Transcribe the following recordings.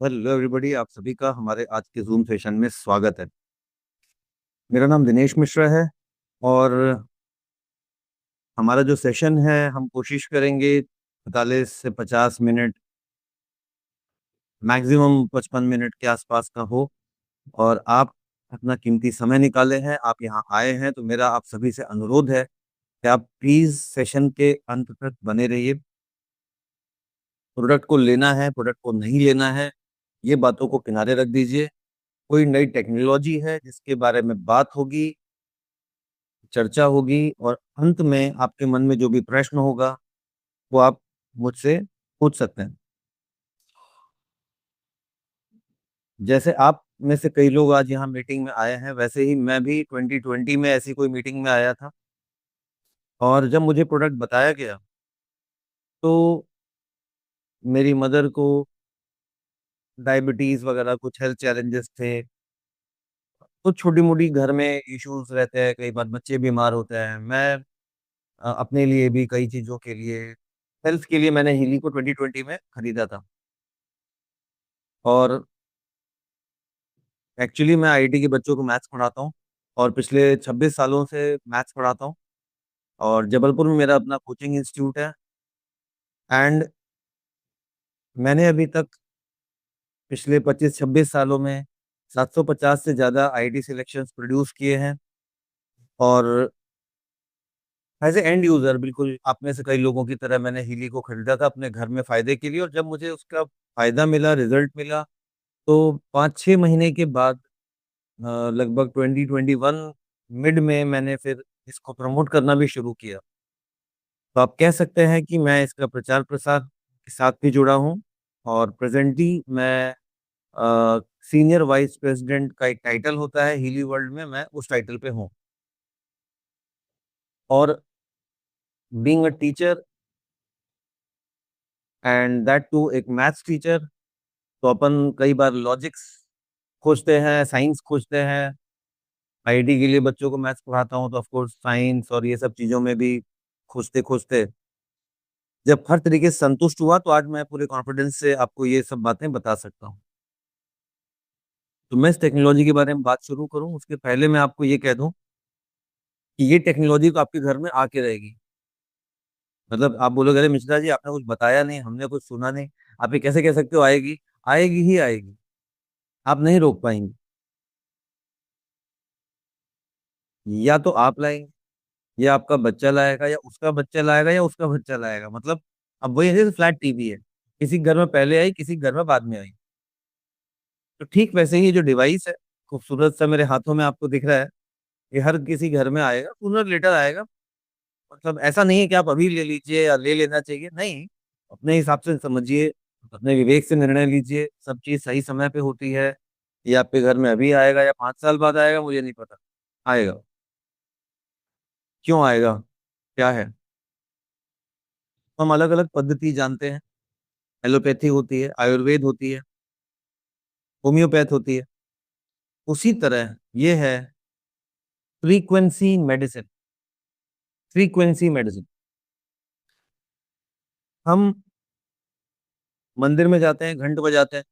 Hello everybody, आप सभी का हमारे आज के जूम सेशन में स्वागत है। मेरा नाम दिनेश मिश्रा है और हमारा जो सेशन है हम कोशिश करेंगे 45 से 50 मिनट, मैक्सिमम 55 मिनट के आसपास का हो। और आप अपना कीमती समय निकाले हैं, आप यहाँ आए हैं, तो मेरा आप सभी से अनुरोध है कि आप प्लीज सेशन के अंत तक बने रहिए। प्रोडक्ट को लेना है, प्रोडक्ट को नहीं लेना है, ये बातों को किनारे रख दीजिए। कोई नई टेक्नोलॉजी है जिसके बारे में बात होगी, चर्चा होगी, और अंत में आपके मन में जो भी प्रश्न होगा वो आप मुझसे पूछ सकते हैं। जैसे आप में से कई लोग आज यहाँ मीटिंग में आए हैं, वैसे ही मैं भी 2020 में ऐसी कोई मीटिंग में आया था। और जब मुझे प्रोडक्ट बताया गया तो मेरी मदर को डायबिटीज वगैरह कुछ हेल्थ चैलेंजेस थे। तो छोटी मोटी घर में इश्यूज रहते हैं, कई बार बच्चे बीमार होते हैं। मैं अपने लिए भी कई चीजों के लिए, हेल्थ के लिए, मैंने हीली को 2020 में खरीदा था। और एक्चुअली मैं आईआईटी के बच्चों को मैथ्स पढ़ाता हूँ और पिछले 26 सालों से मैथ्स पढ़ाता हूँ। और जबलपुर में मेरा अपना कोचिंग इंस्टीट्यूट है। एंड मैंने अभी तक पिछले 25-26 सालों में 750 से ज़्यादा आईआईटी सिलेक्शंस प्रोड्यूस किए हैं। और एज ए एंड यूज़र, बिल्कुल आप में से कई लोगों की तरह मैंने हीली को खरीदा था अपने घर में फ़ायदे के लिए। और जब मुझे उसका फ़ायदा मिला, रिजल्ट मिला, तो 5-6 महीने के बाद लगभग 2021 मिड में मैंने फिर इसको प्रमोट करना भी शुरू किया। तो आप कह सकते हैं कि मैं इसका प्रचार प्रसार के साथ भी जुड़ा हूँ। और प्रेजेंटली मैं सीनियर वाइस प्रेसिडेंट का एक टाइटल होता है हीली वर्ल्ड में, मैं उस टाइटल पे हूँ। और being a teacher, and that too एक मैथ्स टीचर, तो अपन कई बार लॉजिक्स खोजते हैं, साइंस खोजते हैं। आईआईटी के लिए बच्चों को मैथ्स पढ़ाता हूँ, तो ऑफ कोर्स साइंस और ये सब चीज़ों में भी खोजते खोजते जब हर तरीके से संतुष्ट हुआ, तो आज मैं पूरे कॉन्फिडेंस से आपको ये सब बातें बता सकता हूँ। तो मैं इस टेक्नोलॉजी के बारे में बात शुरू करूँ उसके पहले मैं आपको ये कह दूं कि ये टेक्नोलॉजी तो आपके घर में आके रहेगी। मतलब आप बोलोगे, अरे मिश्रा जी आपने कुछ बताया नहीं, हमने कुछ सुना नहीं, आप ये कैसे कह सकते हो आएगी? आएगी ही आएगी, आप नहीं रोक पाएंगे। या तो आप लाएंगे, या आपका बच्चा लाएगा, या उसका बच्चा लाएगा, या उसका बच्चा लाएगा। मतलब अब वही है, जैसे फ्लैट टीवी है, किसी घर में पहले आई, किसी घर में बाद में आई। तो ठीक वैसे ही ये जो डिवाइस है, खूबसूरत सा मेरे हाथों में आपको दिख रहा है, ये हर किसी घर में आएगा, सूनर लेटर आएगा। मतलब ऐसा नहीं है कि आप अभी ले लीजिए या ले लेना चाहिए, नहीं। अपने हिसाब से समझिए, अपने विवेक से निर्णय लीजिए। सब चीज सही समय पे होती है। ये आपके घर में अभी आएगा या 5 साल बाद आएगा, मुझे नहीं पता। आएगा। क्यों आएगा? क्या है? हम अलग अलग पद्धति जानते हैं। एलोपैथी होती है, आयुर्वेद होती है, होम्योपैथ होती है। उसी तरह ये है फ्रीक्वेंसी मेडिसिन। फ्रीक्वेंसी मेडिसिन, हम मंदिर में जाते हैं, घंट बजाते हैं,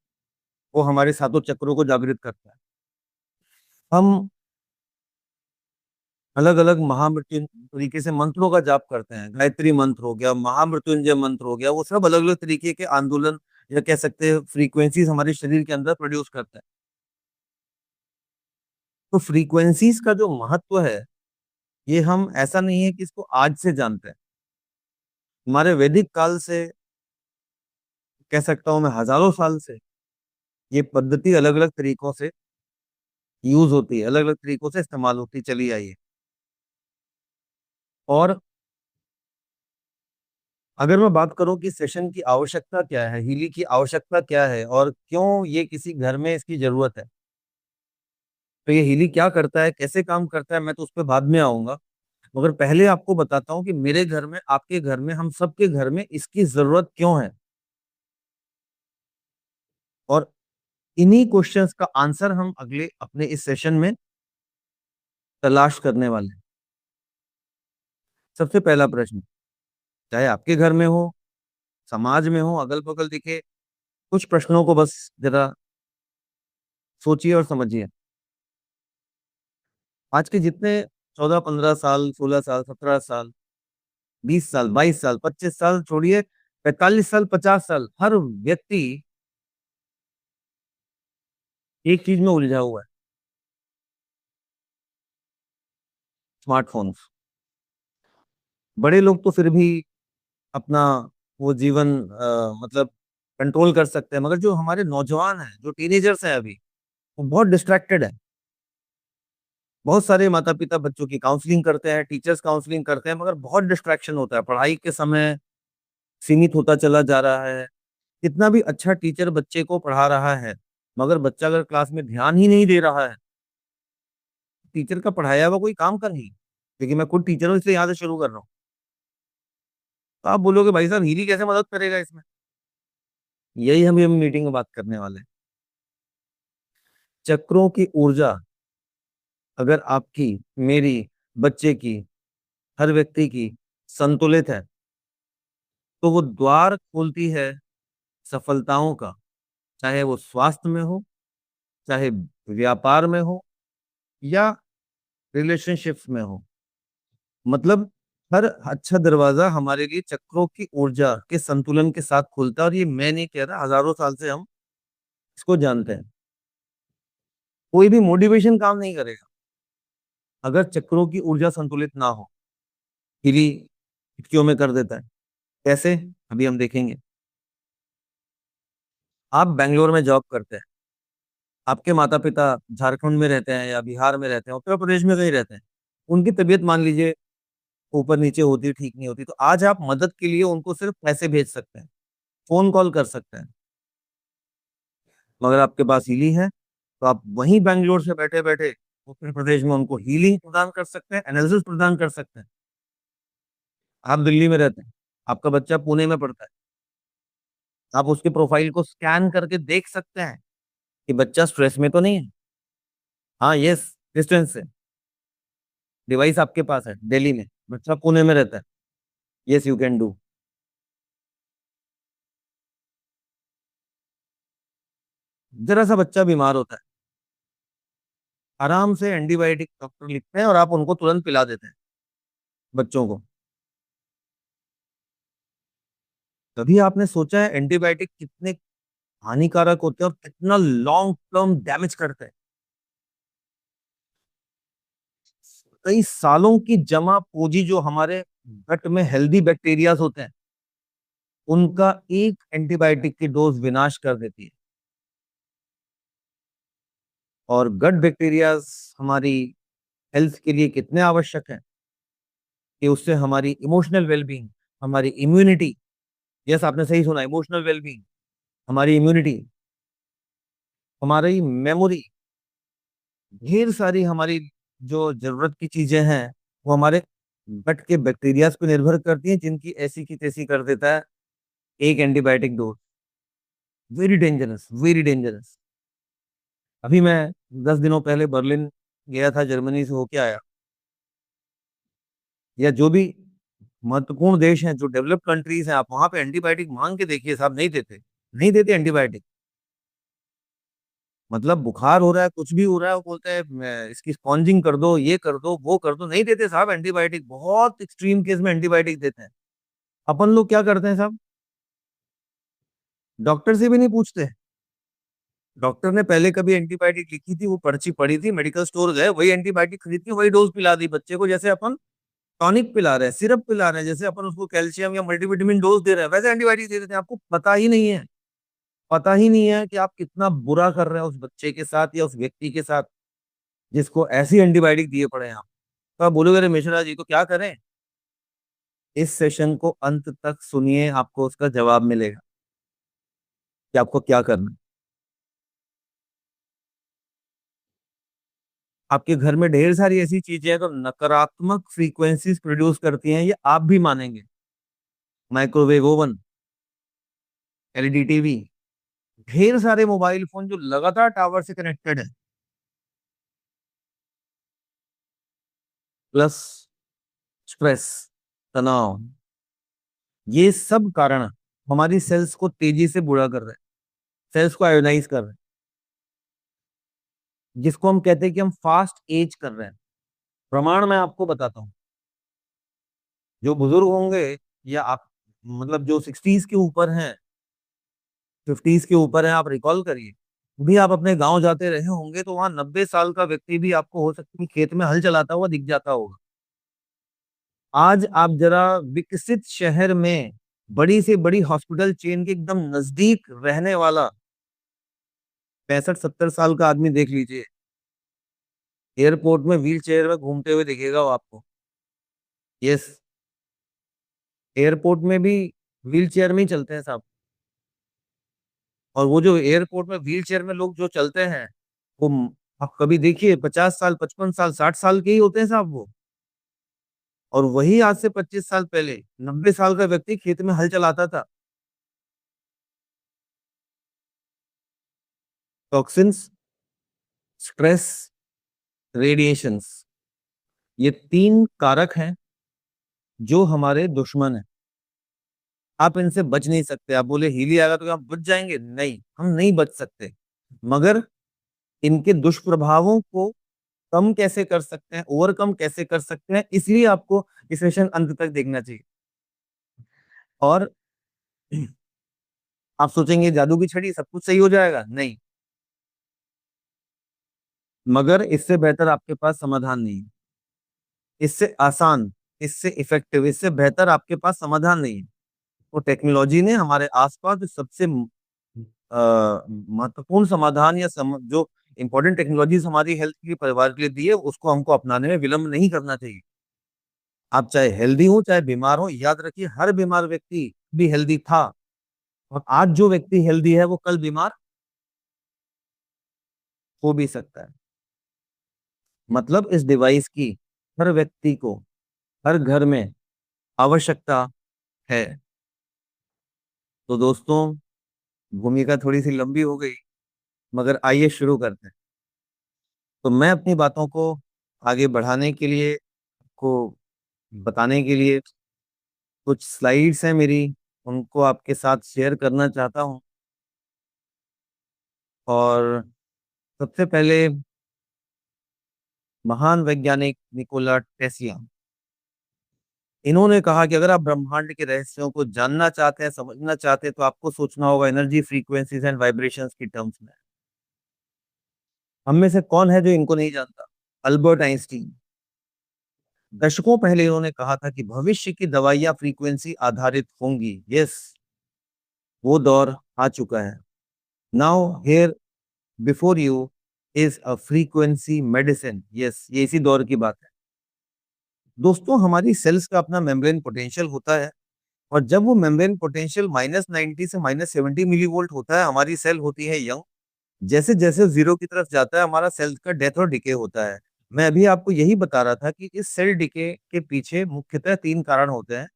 वो हमारे सातों चक्रों को जागृत करता है। हम अलग अलग महामृत्यु तरीके से मंत्रों का जाप करते हैं, गायत्री मंत्र हो गया, महामृत्युंजय मंत्र हो गया, वो सब अलग अलग तरीके के आंदोलन या कह सकते हैं फ्रीक्वेंसीज हमारे शरीर के अंदर प्रोड्यूस करता है। तो फ्रीक्वेंसीज का जो महत्व है, ये हम ऐसा नहीं है कि इसको आज से जानते हैं। हमारे वैदिक काल से, कह सकता हूं मैं हजारों साल से, ये पद्धति अलग अलग तरीकों से यूज होती है, अलग अलग तरीकों से इस्तेमाल होती चली आई है। और अगर मैं बात करूं कि सेशन की आवश्यकता क्या है, हीली की आवश्यकता क्या है, और क्यों ये किसी घर में इसकी जरूरत है, तो ये हीली क्या करता है, कैसे काम करता है, मैं तो उस पर बाद में आऊंगा। मगर पहले आपको बताता हूँ कि मेरे घर में, आपके घर में, हम सबके घर में इसकी जरूरत क्यों है। और इन्हीं क्वेश्चंस का आंसर हम अगले अपने इस सेशन में तलाश करने वाले हैं। सबसे पहला प्रश्न, चाहे आपके घर में हो, समाज में हो, अगल बगल दिखे, कुछ प्रश्नों को बस जरा सोचिए और समझिए। आज के जितने 14 15 साल, 16 साल, 17 साल, 20 साल, 22 साल, 25 साल छोड़िए, 45 साल, 50 साल, हर व्यक्ति एक चीज में उलझा हुआ है, स्मार्टफोन्स। बड़े लोग तो फिर भी अपना वो जीवन मतलब कंट्रोल कर सकते हैं, मगर जो हमारे नौजवान हैं, जो टीनेजर्स हैं अभी, वो बहुत डिस्ट्रैक्टेड है। बहुत सारे माता पिता बच्चों की काउंसलिंग करते हैं, टीचर्स काउंसलिंग करते हैं, मगर बहुत डिस्ट्रैक्शन होता है, पढ़ाई के समय सीमित होता चला जा रहा है। कितना भी अच्छा टीचर बच्चे को पढ़ा रहा है, मगर बच्चा अगर क्लास में ध्यान ही नहीं दे रहा है, टीचर का पढ़ाया हुआ कोई काम का नहीं। क्योंकि मैं खुद टीचर हूँ, इसलिए यहाँ से शुरू कर रहा हूँ। तो आप बोलोगे भाई साहब हीली कैसे मदद करेगा इसमें? यही हम ये मीटिंग में बात करने वाले हैं। चक्रों की ऊर्जा अगर आपकी, मेरी, बच्चे की, हर व्यक्ति की संतुलित है, तो वो द्वार खोलती है सफलताओं का। चाहे वो स्वास्थ्य में हो, चाहे व्यापार में हो, या रिलेशनशिप्स में हो। मतलब हर अच्छा दरवाजा हमारे लिए चक्रों की ऊर्जा के संतुलन के साथ खुलता है, और ये मैं नहीं कह रहा, हजारों साल से हम इसको जानते हैं। कोई भी मोटिवेशन काम नहीं करेगा अगर चक्रों की ऊर्जा संतुलित ना हो। हीली चुटकियों में कर देता है। कैसे? अभी हम देखेंगे। आप बेंगलोर में जॉब करते हैं, आपके माता पिता झारखंड में रहते हैं या बिहार में रहते हैं, उत्तर प्रदेश में कहीं रहते हैं। उनकी तबीयत मान लीजिए ऊपर नीचे होती, ठीक नहीं होती, तो आज आप मदद के लिए उनको सिर्फ पैसे भेज सकते हैं, फोन कॉल कर सकते हैं। मगर आपके पास हीली है, तो आप वहीं बैंगलोर से बैठे बैठे उत्तर प्रदेश में उनको हीलिंग प्रदान कर सकते हैं, एनालिसिस प्रदान कर सकते हैं। आप दिल्ली में रहते हैं, आपका बच्चा पुणे में पढ़ता है, आप उसके प्रोफाइल को स्कैन करके देख सकते हैं कि बच्चा स्ट्रेस में तो नहीं है। हाँ, यस, डिस्टेंस से। डिवाइस आपके पास है दिल्ली में, बच्चा पुणे में रहता है। Yes, you can do. जरा सा बच्चा बीमार होता है, आराम से एंटीबायोटिक डॉक्टर लिखते हैं और आप उनको तुरंत पिला देते हैं बच्चों को। कभी आपने सोचा है एंटीबायोटिक कितने हानिकारक होते हैं और कितना लॉन्ग टर्म डैमेज करते हैं? कई सालों की जमा पूंजी जो हमारे गट में हेल्दी बैक्टीरियाज होते हैं, उनका एक एंटीबायोटिक की डोज विनाश कर देती है। और गट बैक्टीरियाज हमारी हेल्थ के लिए कितने आवश्यक हैं कि उससे हमारी इमोशनल वेलबींग, हमारी इम्यूनिटी, यस आपने सही सुना, इमोशनल वेलबींग, हमारी इम्यूनिटी, हमारी मेमोरी, ढेर सारी हमारी जो जरूरत की चीजें हैं, वो हमारे गट के बैक्टीरियाज पे निर्भर करती हैं, जिनकी ऐसी की तैसी कर देता है एक antibiotic dose. Very dangerous, very dangerous. अभी मैं 10 दिनों पहले बर्लिन गया था, जर्मनी से होके आया। या जो भी महत्वपूर्ण देश हैं, जो डेवलप्ड कंट्रीज हैं, आप वहां पे एंटीबायोटिक मांग के देखिए साहब, नहीं देते, नहीं देते एंटीबायोटिक। मतलब बुखार हो रहा है, कुछ भी हो रहा है, वो बोलते हैं इसकी स्पॉन्जिंग कर दो, ये कर दो, वो कर दो, नहीं देते साहब एंटीबायोटिक। बहुत एक्सट्रीम केस में एंटीबायोटिक देते हैं। अपन लोग क्या करते हैं साहब, डॉक्टर से भी नहीं पूछते। डॉक्टर ने पहले कभी एंटीबायोटिक लिखी थी, वो पर्ची पड़ी थी, मेडिकल स्टोर गए, वही एंटीबायोटिक खरीद के वही डोज पिला दी बच्चे को, जैसे अपन टॉनिक पिला रहे हैं, सिरप पिला रहे हैं, जैसे अपन उसको कैल्शियम या मल्टीविटामिन डोज दे रहे हैं, वैसे एंटीबायोटिक दे देते हैं। आपको पता ही नहीं है, पता ही नहीं है कि आप कितना बुरा कर रहे हैं उस बच्चे के साथ या उस व्यक्ति के साथ, जिसको ऐसी एंटीबायोटिक दिए पड़े हैं आप। तो आप बोलोगे अरे मिश्रा जी तो क्या करें? इस सेशन को अंत तक सुनिए, आपको उसका जवाब मिलेगा कि आपको क्या करना है। आपके घर में ढेर सारी ऐसी चीजें हैं तो नकारात्मक फ्रीक्वेंसीज प्रोड्यूस करती हैं, ये आप भी मानेंगे। माइक्रोवेव ओवन, एलईडी टीवी, ढेर सारे मोबाइल फोन जो लगातार टावर से कनेक्टेड है, प्लस स्ट्रेस, तनाव, ये सब कारण हमारी सेल्स को तेजी से बुरा कर रहे हैं। सेल्स को आयोनाइज कर रहे हैं, जिसको हम कहते हैं कि हम फास्ट एज कर रहे हैं। प्रमाण मैं आपको बताता हूँ। जो बुजुर्ग होंगे, या आप मतलब जो 60s के ऊपर हैं, 50s के ऊपर हैं, आप रिकॉल करिए, भी आप अपने गांव जाते रहे होंगे तो वहां 90 साल का व्यक्ति भी आपको हो सकता है खेत में हल चलाता हुआ दिख जाता होगा। आज आप जरा विकसित शहर में बड़ी से बड़ी हॉस्पिटल चेन के एकदम नजदीक रहने वाला 65-70 साल का आदमी देख लीजिए, एयरपोर्ट में व्हील चेयर में घूमते हुए दिखेगा वो आपको। यस, एयरपोर्ट में भी व्हील चेयर में ही चलते हैं साहब। और वो जो एयरपोर्ट में व्हील चेयर में लोग जो चलते हैं, वो आप कभी देखिए 50 साल, 55 साल, 60 साल के ही होते हैं साहब वो। और वही आज से 25 साल पहले 90 साल का व्यक्ति खेत में हल चलाता था। टॉक्सिन्स, स्ट्रेस, रेडिएशंस, ये तीन कारक हैं जो हमारे दुश्मन हैं। आप इनसे बच नहीं सकते। आप बोले हीली आएगा तो आप बच जाएंगे, नहीं, हम नहीं बच सकते। मगर इनके दुष्प्रभावों को कम कैसे कर सकते हैं, ओवरकम कैसे कर सकते हैं, इसलिए आपको इस सेशन अंत तक देखना चाहिए। और आप सोचेंगे जादू की छड़ी सब कुछ सही हो जाएगा, नहीं। मगर इससे बेहतर आपके पास समाधान नहीं है। इससे आसान, इससे इफेक्टिव, इससे बेहतर आपके पास समाधान नहीं है। तो टेक्नोलॉजी ने हमारे आसपास जो सबसे महत्वपूर्ण समाधान, या जो इंपॉर्टेंट टेक्नोलॉजीज हमारी हेल्थ के लिए, परिवार के लिए दी है, उसको हमको अपनाने में विलंब नहीं करना चाहिए। आप चाहे हेल्दी हो चाहे बीमार हो, याद रखिए हर बीमार व्यक्ति भी हेल्दी था, और आज जो व्यक्ति हेल्दी है वो कल बीमार हो भी सकता है। मतलब इस डिवाइस की हर व्यक्ति को, हर घर में आवश्यकता है। तो दोस्तों, भूमिका थोड़ी सी लंबी हो गई, मगर आइए शुरू करते हैं। तो मैं अपनी बातों को आगे बढ़ाने के लिए, को बताने के लिए, कुछ स्लाइड्स हैं मेरी, उनको आपके साथ शेयर करना चाहता हूं। और सबसे पहले, महान वैज्ञानिक निकोला टेस्ला, इन्होंने कहा कि अगर आप ब्रह्मांड के रहस्यों को जानना चाहते हैं, समझना चाहते हैं, तो आपको सोचना होगा एनर्जी, फ्रीक्वेंसीज एंड वाइब्रेशंस की टर्म्स में। हम में से कौन है जो इनको नहीं जानता? Albert Einstein. दशकों पहले इन्होंने कहा था कि भविष्य की दवाइयां फ्रीक्वेंसी आधारित होंगी। यस, वो दौर आ चुका है। Now here before you is a frequency medicine. Yes, ये इसी दौर की बात है। दोस्तों, हमारी सेल्स का अपना मेम्ब्रेन पोटेंशियल होता है, और जब वो मेम्ब्रेन पोटेंशियल -90 से -70 मिलीवोल्ट होता है, हमारी सेल होती है यंग। जैसे जैसे जीरो की तरफ जाता है, हमारा सेल का डेथ और डिके होता है। मैं अभी आपको यही बता रहा था कि इस सेल डिके के पीछे मुख्यतः तीन कारण होते हैं।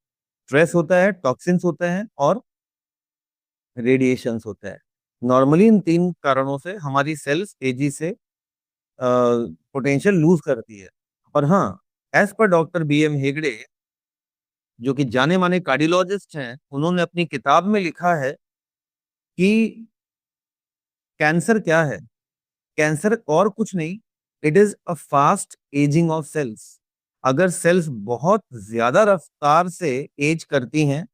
स्ट्रेस होता है, टॉक्सिन्स होते हैं, और रेडिएशंस होता है। नॉर्मली इन तीन कारणों से हमारी सेल्स तेजी से पोटेंशियल लूज करती है। और हाँ, as per doctor B.M. Hegde, जो कि जाने माने कार्डियोलॉजिस्ट हैं, उन्होंने अपनी किताब में लिखा है कि कैंसर क्या है। कैंसर और कुछ नहीं, it is a fast ageing of cells. अगर सेल्स बहुत ज्यादा रफ्तार से एज करती हैं,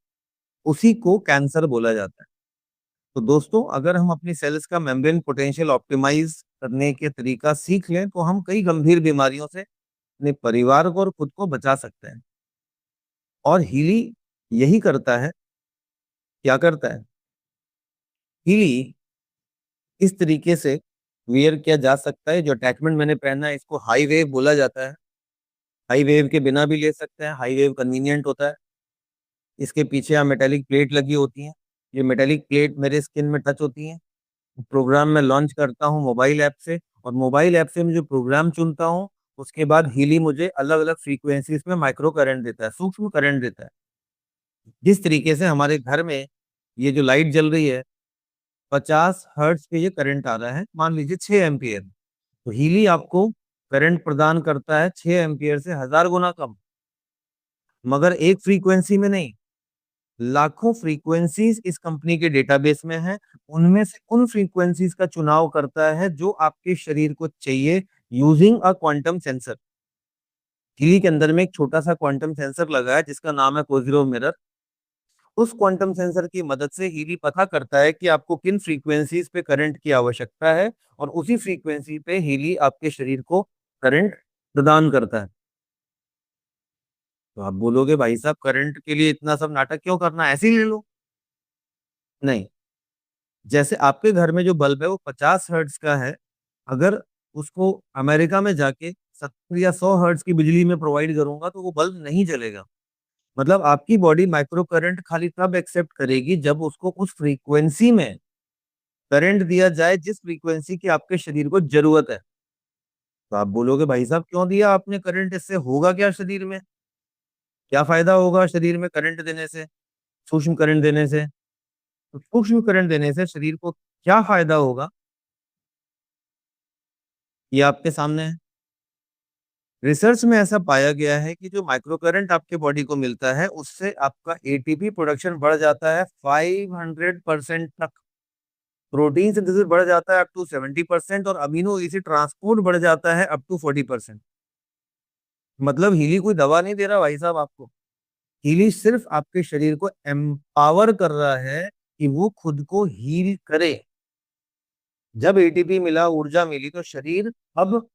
उसी को कैंसर बोला जाता है। तो दोस्तों, अगर हम अपनी सेल्स का मेम्ब्रेन पोटेंशियल ऑप्टिमाइज करने के तरीका सीख लें, तो हम कई गंभीर बीमारियों से अपने परिवार को और खुद को बचा सकते हैं। और हीली यही करता है। क्या करता है? हीली इस तरीके से वेयर किया जा सकता है। जो अटैचमेंट मैंने पहना है, इसको हाई वेव बोला जाता है। हाई वेव के बिना भी ले सकते हैं, हाई वेव कन्वीनियंट होता है। इसके पीछे यहाँ मेटेलिक प्लेट लगी होती है। ये मेटेलिक प्लेट मेरे स्किन में टच होती है। प्रोग्राम में लॉन्च करता हूँ मोबाइल ऐप से, और मोबाइल ऐप से मैं जो प्रोग्राम चुनता हूँ, उसके बाद हीली मुझे अलग अलग फ्रीक्वेंसीज में माइक्रो करंट देता है, सूक्ष्म करंट देता है। जिस तरीके से हमारे घर में ये जो लाइट जल रही है, 50 हर्ट्ज पे ये करंट आ रहा है, मान लीजिए 6 एम्पियर। तो हीली आपको करंट प्रदान करता है 6 एम्पियर से 1000 गुना कम, मगर एक फ्रीक्वेंसी में नहीं, लाखों फ्रीक्वेंसीज इस कंपनी के डेटाबेस में है। उनमें से उन फ्रीक्वेंसीज का चुनाव करता है जो आपके शरीर को चाहिए, using a quantum sensor. Healy के अंदर में एक छोटा सा क्वांटम सेंसर लगा है जिसका नाम है कोजीरो मिरर। उस क्वांटम सेंसर की मदद से हीली पता करता है कि आपको किन फ्रीक्वेंसीज पे करंट की आवश्यकता है, और उसी फ्रीक्वेंसी पे हीली आपके शरीर को करंट प्रदान करता है। तो आप बोलोगे भाई साहब करंट के लिए इतना सब नाटक क्यों करना, ऐसे ही ले लो। नहीं, जैसे आपके घर में जो बल्ब है वो 50 हर्ट्ज का है, अगर उसको अमेरिका में जाके 70 या 100 हर्ट्ज की बिजली में प्रोवाइड करूंगा तो वो बल्ब नहीं जलेगा। मतलब आपकी बॉडी माइक्रो करंट खाली तब एक्सेप्ट करेगी जब उसको उस फ्रीक्वेंसी में करंट दिया जाए जिस फ्रीक्वेंसी की आपके शरीर को जरूरत है। तो आप बोलोगे भाई साहब क्यों दिया आपने करंट, इससे होगा क्या शरीर में, क्या फायदा होगा शरीर में करंट देने से, सूक्ष्म करंट देने से? तो सूक्ष्म करंट देने से शरीर को क्या फायदा होगा, ये आपके सामने है। रिसर्च में ऐसा पाया गया है कि जो माइक्रो करंट आपके बॉडी को मिलता है उससे आपका एटीपी प्रोडक्शन बढ़ जाता है 500% तक, प्रोटीन सिंथेसिस बढ़ जाता है अप टू 70%, और अमीनो एसिड ट्रांसपोर्ट बढ़ जाता है अप टू 40%। मतलब हीली कोई दवा नहीं दे रहा भाई साहब आपको, हीली सिर्फ आपके शरीर को एम्पावर कर रहा है कि वो खुद को हील करे। जब एटीपी मिला, ऊर्जा मिली, तो शरीर अब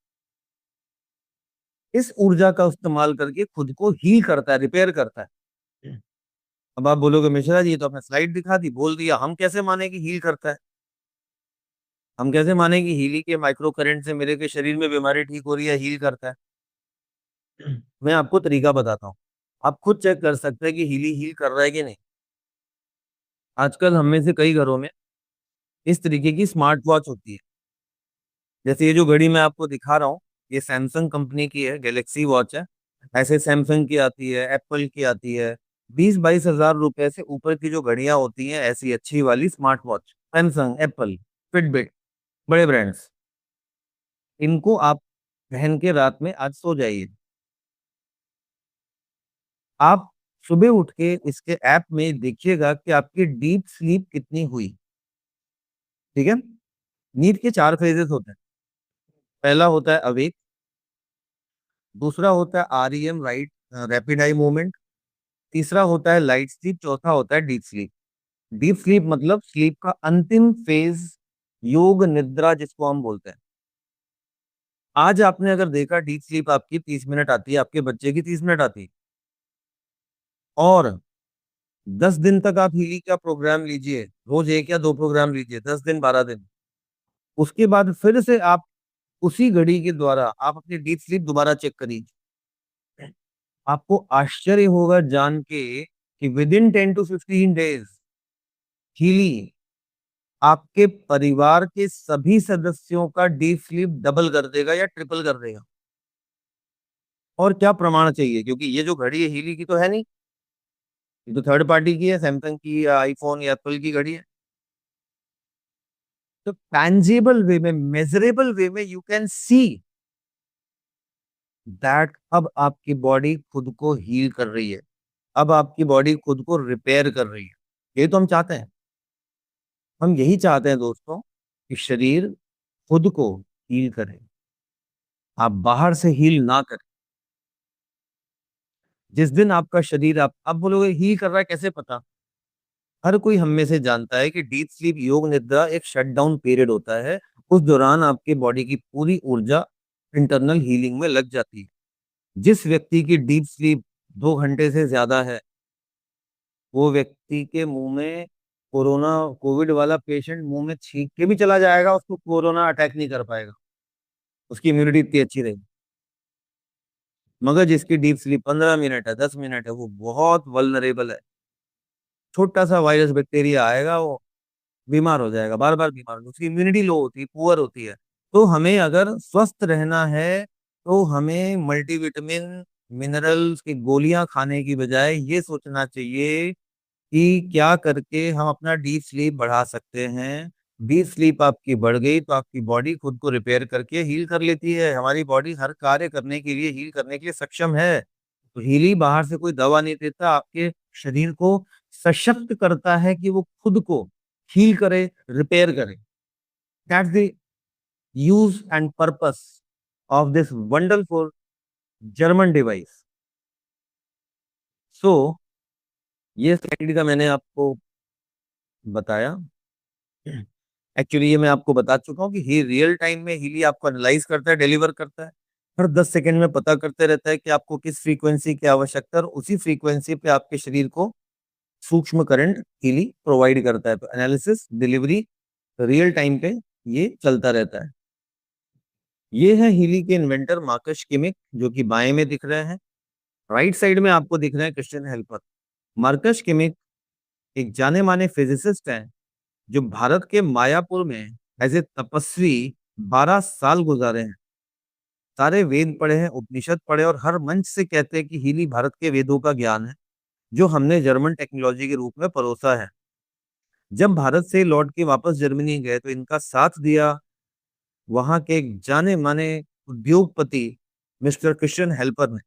इस ऊर्जा का इस्तेमाल करके खुद को हील करता है, रिपेयर करता है। अब आप बोलोगे मिश्रा जी ये तो आपने स्लाइड दिखा दी, बोल दिया, हम कैसे माने कि हील करता है? हम कैसे माने कि हीली के माइक्रो करंट से मेरे के शरीर में बीमारी ठीक हो रही है, हील करता है? मैं आपको तरीका बताता हूँ, आप खुद चेक कर सकते हैं कि हीली हील कर रहा है कि नहीं। आजकल हम में से कई घरों में इस तरीके की स्मार्ट वॉच होती है। जैसे ये जो घड़ी मैं आपको दिखा रहा हूँ, ये सैमसंग कंपनी की है, गैलेक्सी वॉच है। ऐसे सैमसंग की आती है, एप्पल की आती है। 20-22 हजार रुपए से ऊपर की जो घड़ियां होती हैं ऐसी अच्छी वाली smart watch, Samsung, Apple, Fitbit, बड़े ब्रांड्स, इनको आप पहन के रात में आज सो जाइए। आप सुबह उठ के इसके ऐप में देखिएगा कि आपकी डीप स्लीप कितनी हुई। ठीक है। नींद के 4 फेजेस होते हैं। पहला होता है अवेक, दूसरा होता है REM, right, rapid eye movement, तीसरा होता है लाइट स्लीप, चौथा होता है डीप स्लीप। डीप स्लीप मतलब स्लीप का अंतिम फेज, योग निद्रा जिसको हम बोलते हैं। आज आपने अगर देखा डीप स्लीप आपकी 30 मिनट आती है, आपके बच्चे की 30 मिनट आती है, और 10 दिन तक आप हीली का प्रोग्राम लीजिए, रोज 1 या 2 प्रोग्राम लीजिए, 10 दिन, 12 दिन, उसके बाद फिर से आप उसी घड़ी के द्वारा आप अपनी डीप स्लीप दोबारा चेक करिए। आपको आश्चर्य होगा जान के कि with in 10 to 15 days Healy आपके परिवार के सभी सदस्यों का डीप स्लीप डबल कर देगा या ट्रिपल कर देगा। और क्या प्रमाण चाहिए, क्योंकि ये जो घड़ी है हीली की तो है नहीं, ये तो थर्ड पार्टी की है, सैमसंग की या आईफोन या एप्पल की घड़ी है। तो टैंजिबल वे में, मेजरेबल वे में यू कैन सी दैट अब आपकी बॉडी खुद को हील कर रही है, अब आपकी बॉडी खुद को रिपेयर कर रही है। ये तो हम चाहते हैं, हम यही चाहते हैं दोस्तों कि शरीर खुद को हील करे, आप बाहर से हील ना करें। जिस दिन आपका शरीर, आप बोलोगे हील कर रहा है कैसे पता? हर कोई हम में से जानता है कि डीप स्लीप, योग निद्रा एक शट डाउन पीरियड होता है। उस दौरान आपके बॉडी की पूरी ऊर्जा इंटरनल हीलिंग में लग जाती है। जिस व्यक्ति की डीप स्लीप 2 घंटे से ज्यादा है, वो व्यक्ति के मुंह में कोरोना, कोविड वाला पेशेंट मुंह में छींक के भी चला जाएगा, उसको कोरोना अटैक नहीं कर पाएगा, उसकी इम्यूनिटी इतनी अच्छी रहेगी। मगर जिसकी डीप स्लीप 15 मिनट है, 10 मिनट है, वो बहुत वल्नरेबल है। छोटा सा वायरस बैक्टीरिया आएगा, वो बीमार हो जाएगा, बार बार बीमार, उसकी इम्यूनिटी लो होती है, पुअर होती है। तो हमें अगर स्वस्थ रहना है तो हमें मल्टीविटामिन, मिनरल्स की गोलियां खाने की बजाय ये सोचना चाहिए कि क्या करके हम अपना डीप स्लीप बढ़ा सकते हैं। डीप स्लीप आपकी बढ़ गई तो आपकी बॉडी खुद को रिपेयर करके हील कर लेती है। हमारी बॉडी हर कार्य करने के लिए, हील करने के लिए सक्षम है। तो हीली बाहर से कोई दवा नहीं देता, आपके शरीर को सशक्त करता है कि वो खुद को हील करे, रिपेयर करे। That's the use and purpose of this wonderful German device. So ये स्लाइड का मैंने आपको बताया। एक्चुअली ये मैं आपको बता चुका हूँ कि ही रियल टाइम में हीली आपको एनालाइज करता है, डिलीवर करता है, हर 10 सेकंड में पता करते रहता है कि आपको किस फ्रीक्वेंसी की आवश्यकता है, और उसी फ्रीक्वेंसी पे आपके शरीर को सूक्ष्म करंट हीली प्रोवाइड करता है। तो एनालिसिस, डिलीवरी रियल टाइम पे ये चलता रहता है। ये है हीली के इन्वेंटर मार्कस किमिक, जो कि बाएं में दिख रहे हैं। राइट साइड में आपको दिख रहे हैं क्रिश्चियन हेल्पर। मार्कस किमिक एक जाने माने फिजिसिस्ट हैं, जो भारत के मायापुर में एज ए तपस्वी 12 साल गुजारे हैं। सारे वेद पढ़े हैं, उपनिषद पढ़े, और हर मंच से कहते हैं कि हीली भारत के वेदों का ज्ञान है, जो हमने जर्मन टेक्नोलॉजी के रूप में परोसा है। जब भारत से लौट के वापस जर्मनी गए तो इनका साथ दिया वहां के एक जाने माने उद्योगपति मिस्टर क्रिश्चियन हेल्पर ने।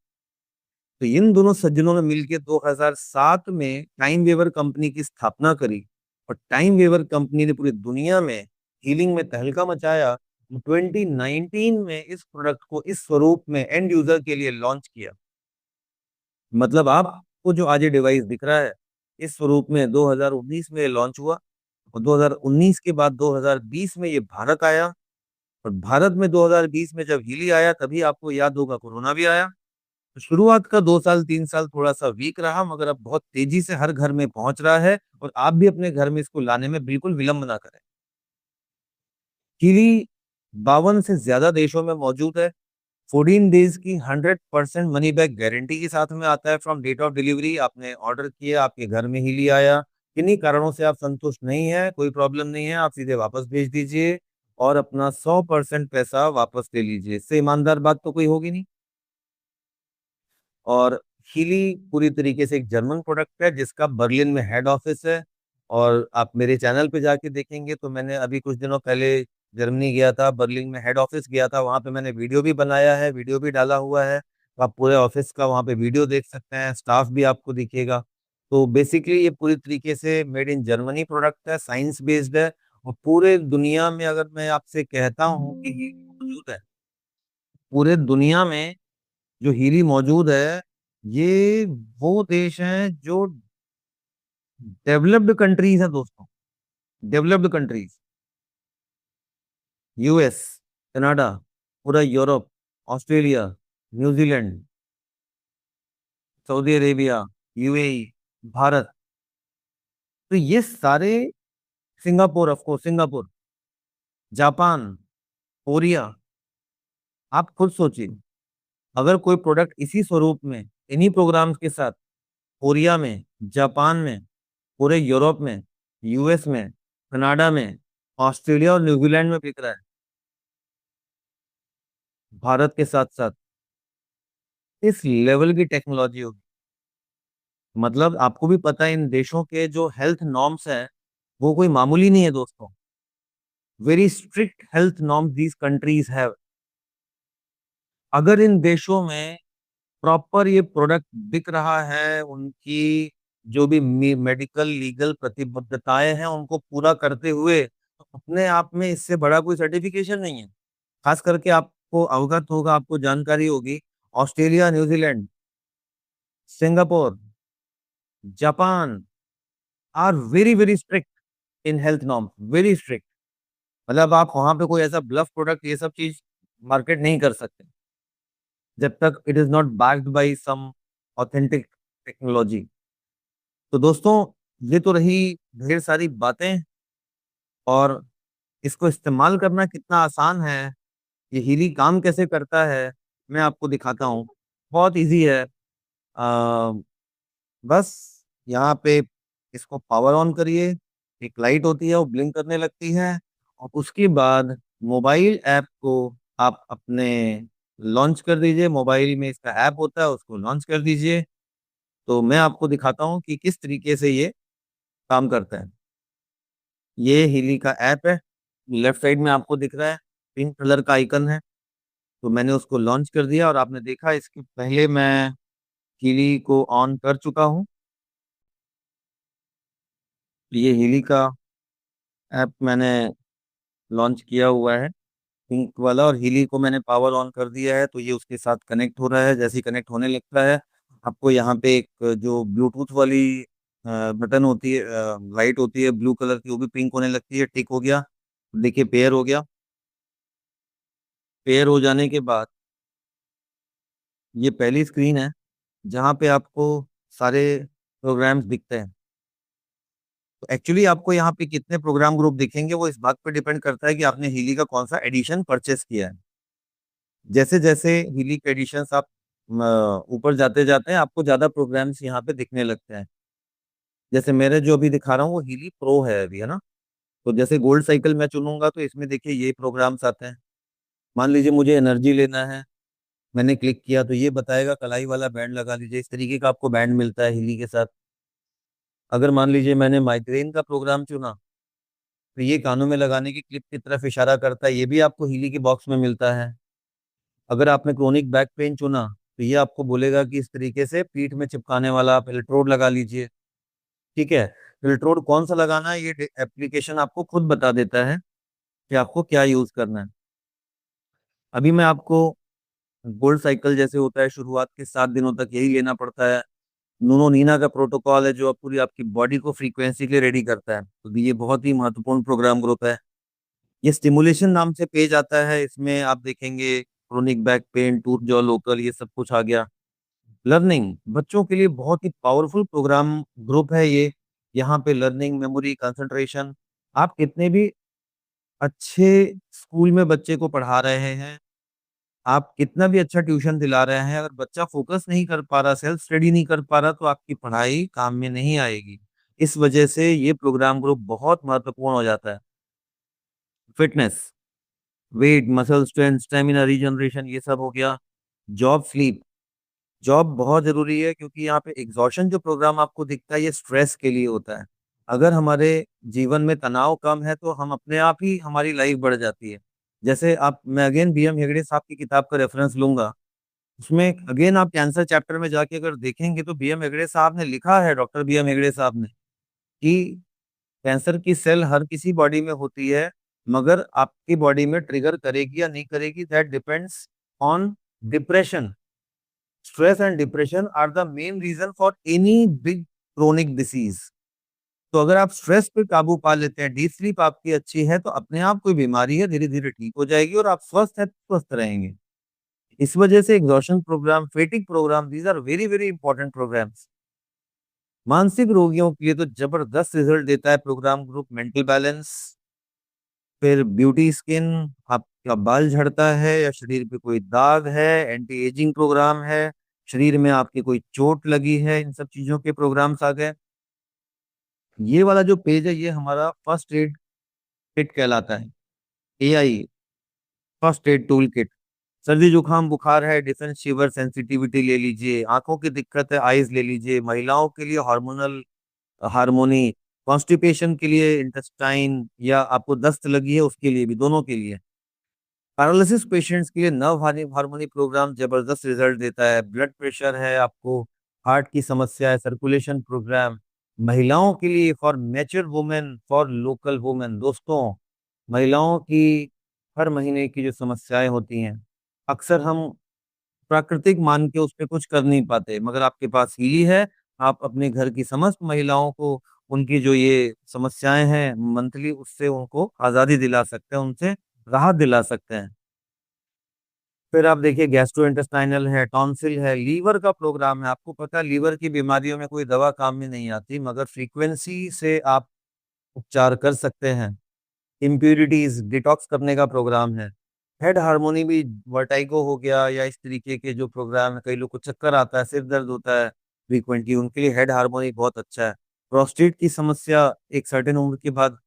तो इन दोनों सज्जनों ने मिलकर 2007 में टाइम वेवर कंपनी की स्थापना करी, और टाइम वेवर कंपनी ने पूरी दुनिया में हीलिंग में तहलका मचाया। 2019 में इस प्रोडक्ट को इस स्वरूप में एंड यूजर के लिए लॉन्च किया। मतलब आपको जो आज ये डिवाइस दिख रहा है, इस स्वरूप में 2019 में लॉन्च हुआ, और 2019 के बाद 2020 में ये भारत आया। और भारत में 2020 में जब हीली आया, तभी आपको याद होगा कोरोना भी आया। तो शुरुआत का 2 साल 3 साल थोड़ा सा वीक रहा, मगर अब बहुत तेजी से हर घर में पहुंच रहा है, और आप भी अपने घर में इसको लाने में बिल्कुल विलंब ना करें। कीवी 52 से ज्यादा देशों में मौजूद है। 14 डेज की 100% मनी बैक गारंटी के साथ में आता है। फ्रॉम डेट ऑफ डिलीवरी आपने ऑर्डर किया, आपके घर में ही लिया आया, किन्हीं कारणों से आप संतुष्ट नहीं है, कोई प्रॉब्लम नहीं है, आप सीधे वापस भेज दीजिए और अपना 100% पैसा वापस ले लीजिए। इससे ईमानदार बात तो कोई होगी नहीं। और हीली पूरी तरीके से एक जर्मन प्रोडक्ट है, जिसका बर्लिन में हेड ऑफिस है। और आप मेरे चैनल पे जाके देखेंगे तो मैंने अभी कुछ दिनों पहले जर्मनी गया था, बर्लिन में हेड ऑफिस गया था, वहां पे मैंने वीडियो भी बनाया है, वीडियो भी डाला हुआ है, तो आप पूरे ऑफिस का वहां पे वीडियो देख सकते हैं, स्टाफ भी आपको दिखेगा। तो बेसिकली ये पूरी तरीके से मेड इन जर्मनी प्रोडक्ट है, साइंस बेस्ड है। और पूरे दुनिया में अगर मैं आपसे कहता हूँ कि ये मौजूद है, पूरे दुनिया में जो हीरी मौजूद है, ये वो देश हैं जो डेवलप्ड कंट्रीज हैं दोस्तों। डेवलप्ड कंट्रीज, यूएस, कनाडा, पूरा Europe, Australia, New Zealand, Saudi Arabia, UAE, Bharat. तो ये सारे, Singapore, of course Singapore, Japan, Korea. आप खुद सोचिए, अगर कोई प्रोडक्ट इसी स्वरूप में, इन्हीं प्रोग्राम्स के साथ, कोरिया में, जापान में, पूरे यूरोप में, यूएस में, कनाडा में, ऑस्ट्रेलिया और न्यूजीलैंड में बिक रहा है, भारत के साथ साथ, इस लेवल की टेक्नोलॉजी होगी। मतलब आपको भी पता है इन देशों के जो हेल्थ नॉर्म्स हैं, वो कोई मामूली नहीं है दोस्तों। Very strict health norms these countries have. अगर इन देशों में प्रॉपर ये प्रोडक्ट बिक रहा है, उनकी जो भी मेडिकल लीगल प्रतिबद्धताएं हैं उनको पूरा करते हुए, तो अपने आप में इससे बड़ा कोई सर्टिफिकेशन नहीं है। खास करके आपको अवगत होगा, आपको जानकारी होगी, Australia, New Zealand, Singapore, Japan are very very strict in health norm, very strict. मतलब आप वहां पे कोई ऐसा ब्लफ प्रोडक्ट, ये सब चीज मार्केट नहीं कर सकते जब तक it is not backed by some authentic technology. तो दोस्तों, ये तो रही ढेर सारी बातें, और इसको इस्तेमाल करना कितना आसान है, ये हीली काम कैसे करता है, मैं आपको दिखाता हूँ। बहुत इजी है। आ, बस यहाँ पे इसको पावर ऑन करिए, एक लाइट होती है वो ब्लिंक करने लगती है, और उसके बाद मोबाइल ऐप को आप अपने लॉन्च कर दीजिए। मोबाइल में इसका ऐप होता है, उसको लॉन्च कर दीजिए। तो मैं आपको दिखाता हूँ कि किस तरीके से ये काम करता है। ये हीली का ऐप है, लेफ्ट साइड में आपको दिख रहा है, पिंक कलर का आइकन है। तो मैंने उसको लॉन्च कर दिया, और आपने देखा इसके पहले मैं हीली को ऑन कर चुका हूँ। ये हीली का ऐप मैंने लॉन्च किया हुआ है, पिंक वाला, और हीली को मैंने पावर ऑन कर दिया है, तो ये उसके साथ कनेक्ट हो रहा है। जैसे ही कनेक्ट होने लगता है, आपको यहाँ पे एक जो ब्लूटूथ वाली बटन होती है, लाइट होती है ब्लू कलर की, वो भी पिंक होने लगती है। टिक हो गया, देखिए पेयर हो गया। पेयर हो जाने के बाद ये पहली स्क्रीन है जहाँ पे आपको सारे प्रोग्राम्स दिखते हैं। तो एक्चुअली आपको यहाँ पे कितने प्रोग्राम ग्रुप दिखेंगे वो इस बात पर डिपेंड करता है कि आपने हीली का कौन सा एडिशन परचेस किया है। जैसे जैसे हीली के एडिशंस आप ऊपर जाते जाते हैं, आपको ज्यादा प्रोग्राम्स यहाँ पे दिखने लगते हैं। जैसे मेरे जो अभी दिखा रहा हूँ वो हीली प्रो है अभी, है ना। तो जैसे गोल्ड साइकिल मैं चुनूंगा तो इसमें देखिए ये प्रोग्राम्स आते हैं। मान लीजिए मुझे एनर्जी लेना है, मैंने क्लिक किया तो ये बताएगा कलाई वाला बैंड लगा लीजिए। इस तरीके का आपको बैंड मिलता है हीली के साथ। अगर मान लीजिए मैंने माइग्रेन का प्रोग्राम चुना, तो ये कानों में लगाने की क्लिप की तरफ इशारा करता है, ये भी आपको हीली के बॉक्स में मिलता है। अगर आपने क्रोनिक बैक पेन चुना, तो ये आपको बोलेगा कि इस तरीके से पीठ में चिपकाने वाला आप इलेक्ट्रोड लगा लीजिए। ठीक है, इलेक्ट्रोड कौन सा लगाना है ये एप्लीकेशन आपको खुद बता देता है कि आपको क्या यूज करना है। अभी मैं आपको गोल्ड साइकिल जैसे होता है, शुरुआत के 7 दिनों तक यही लेना पड़ता है। नूनो नीना का प्रोटोकॉल है जो पूरी आपकी बॉडी को फ्रीक्वेंसी के लिए रेडी करता है, तो ये बहुत ही महत्वपूर्ण प्रोग्राम ग्रुप है। ये स्टिमुलेशन नाम से पेज आता है, इसमें आप देखेंगे chronic back pain, tooth jaw local, ये सब कुछ आ गया। लर्निंग बच्चों के लिए बहुत ही पावरफुल प्रोग्राम ग्रुप है ये। यहाँ पे लर्निंग, मेमोरी, कंसंट्रेशन, आप कितने भी अच्छे स्कूल में बच्चे को पढ़ा रहे हैं, आप कितना भी अच्छा ट्यूशन दिला रहे हैं, अगर बच्चा फोकस नहीं कर पा रहा, सेल्फ स्टडी नहीं कर पा रहा, तो आपकी पढ़ाई काम में नहीं आएगी। इस वजह से ये प्रोग्राम ग्रुप बहुत महत्वपूर्ण हो जाता है। Fitness, weight, muscle strength, stamina, regeneration, ये सब हो गया। जॉब, स्लीप, जॉब बहुत जरूरी है क्योंकि यहाँ पे एग्जॉशन जो प्रोग्राम आपको दिखता है ये स्ट्रेस के लिए होता है। अगर हमारे जीवन में तनाव कम है तो हम अपने आप ही हमारी लाइफ बढ़ जाती है। जैसे आप, मैं अगेन बीएम हेगड़े साहब की किताब का रेफरेंस लूंगा, उसमें अगेन आप कैंसर चैप्टर में जाके अगर देखेंगे तो बीएम हेगड़े साहब ने लिखा है, डॉक्टर बीएम हेगड़े साहब ने, कि कैंसर की सेल हर किसी बॉडी में होती है, मगर आपकी बॉडी में ट्रिगर करेगी या नहीं करेगी, that depends on depression. Stress and depression are the main reason for any big chronic disease. तो अगर आप स्ट्रेस पे काबू पा लेते हैं, डीप स्लीप आपकी अच्छी है, तो अपने आप कोई बीमारी है धीरे धीरे ठीक हो जाएगी और आप स्वस्थ है तो स्वस्थ रहेंगे। इस वजह से exhaustion program, fatigue program, these are very very important programs. मानसिक रोगियों के लिए तो जबरदस्त रिजल्ट देता है प्रोग्राम ग्रुप। मेंटल बैलेंस, फिर ब्यूटी स्किन, आपका बाल झड़ता है या शरीर पे कोई दाग है, एंटी एजिंग प्रोग्राम है, शरीर में आपकी कोई चोट लगी है, इन सब चीजों के प्रोग्राम्स आ गए। ये वाला जो पेज है ये हमारा फर्स्ट एड किट कहलाता है, AI first aid tool kit. सर्दी जुकाम बुखार है, डिफेंस फीवर, सेंसिटिविटी ले लीजिए, आंखों की दिक्कत है, आईज ले लीजिए, महिलाओं के लिए हार्मोनल हार्मोनी, कॉन्स्टिपेशन के लिए इंटेस्टाइन, या आपको दस्त लगी है उसके लिए भी, दोनों के लिए। पैरालिसिस पेशेंट्स के लिए नर्व हार्मोनी प्रोग्राम जबरदस्त रिजल्ट देता है। ब्लड प्रेशर है आपको, हार्ट की समस्या है, सर्कुलेशन प्रोग्राम। महिलाओं के लिए, for mature women, for local women, दोस्तों महिलाओं की हर महीने की जो समस्याएं होती हैं, अक्सर हम प्राकृतिक मान के उस पर कुछ कर नहीं पाते, मगर आपके पास हीली है, आप अपने घर की समस्त महिलाओं को उनकी जो ये समस्याएं हैं मंथली, उससे उनको आजादी दिला सकते हैं, उनसे राहत दिला सकते हैं। फिर आप देखिए गैस्ट्रो इंटेस्टाइनल है, टॉन्सिल है, लीवर का प्रोग्राम है। आपको पता है लीवर की बीमारियों में कोई दवा काम में नहीं आती, मगर फ्रीक्वेंसी से आप उपचार कर सकते हैं। इम्प्यूरिटीज डिटॉक्स करने का प्रोग्राम है। हेड हार्मोनी भी, वर्टाइगो हो गया या इस तरीके के जो प्रोग्राम है, कई लोग को चक्कर आता है, सिर दर्द होता है फ्रीक्वेंटली, उनके लिए हेड हार्मोनी बहुत अच्छा है। प्रोस्टेट की समस्या एक सर्टेन उम्र के बाद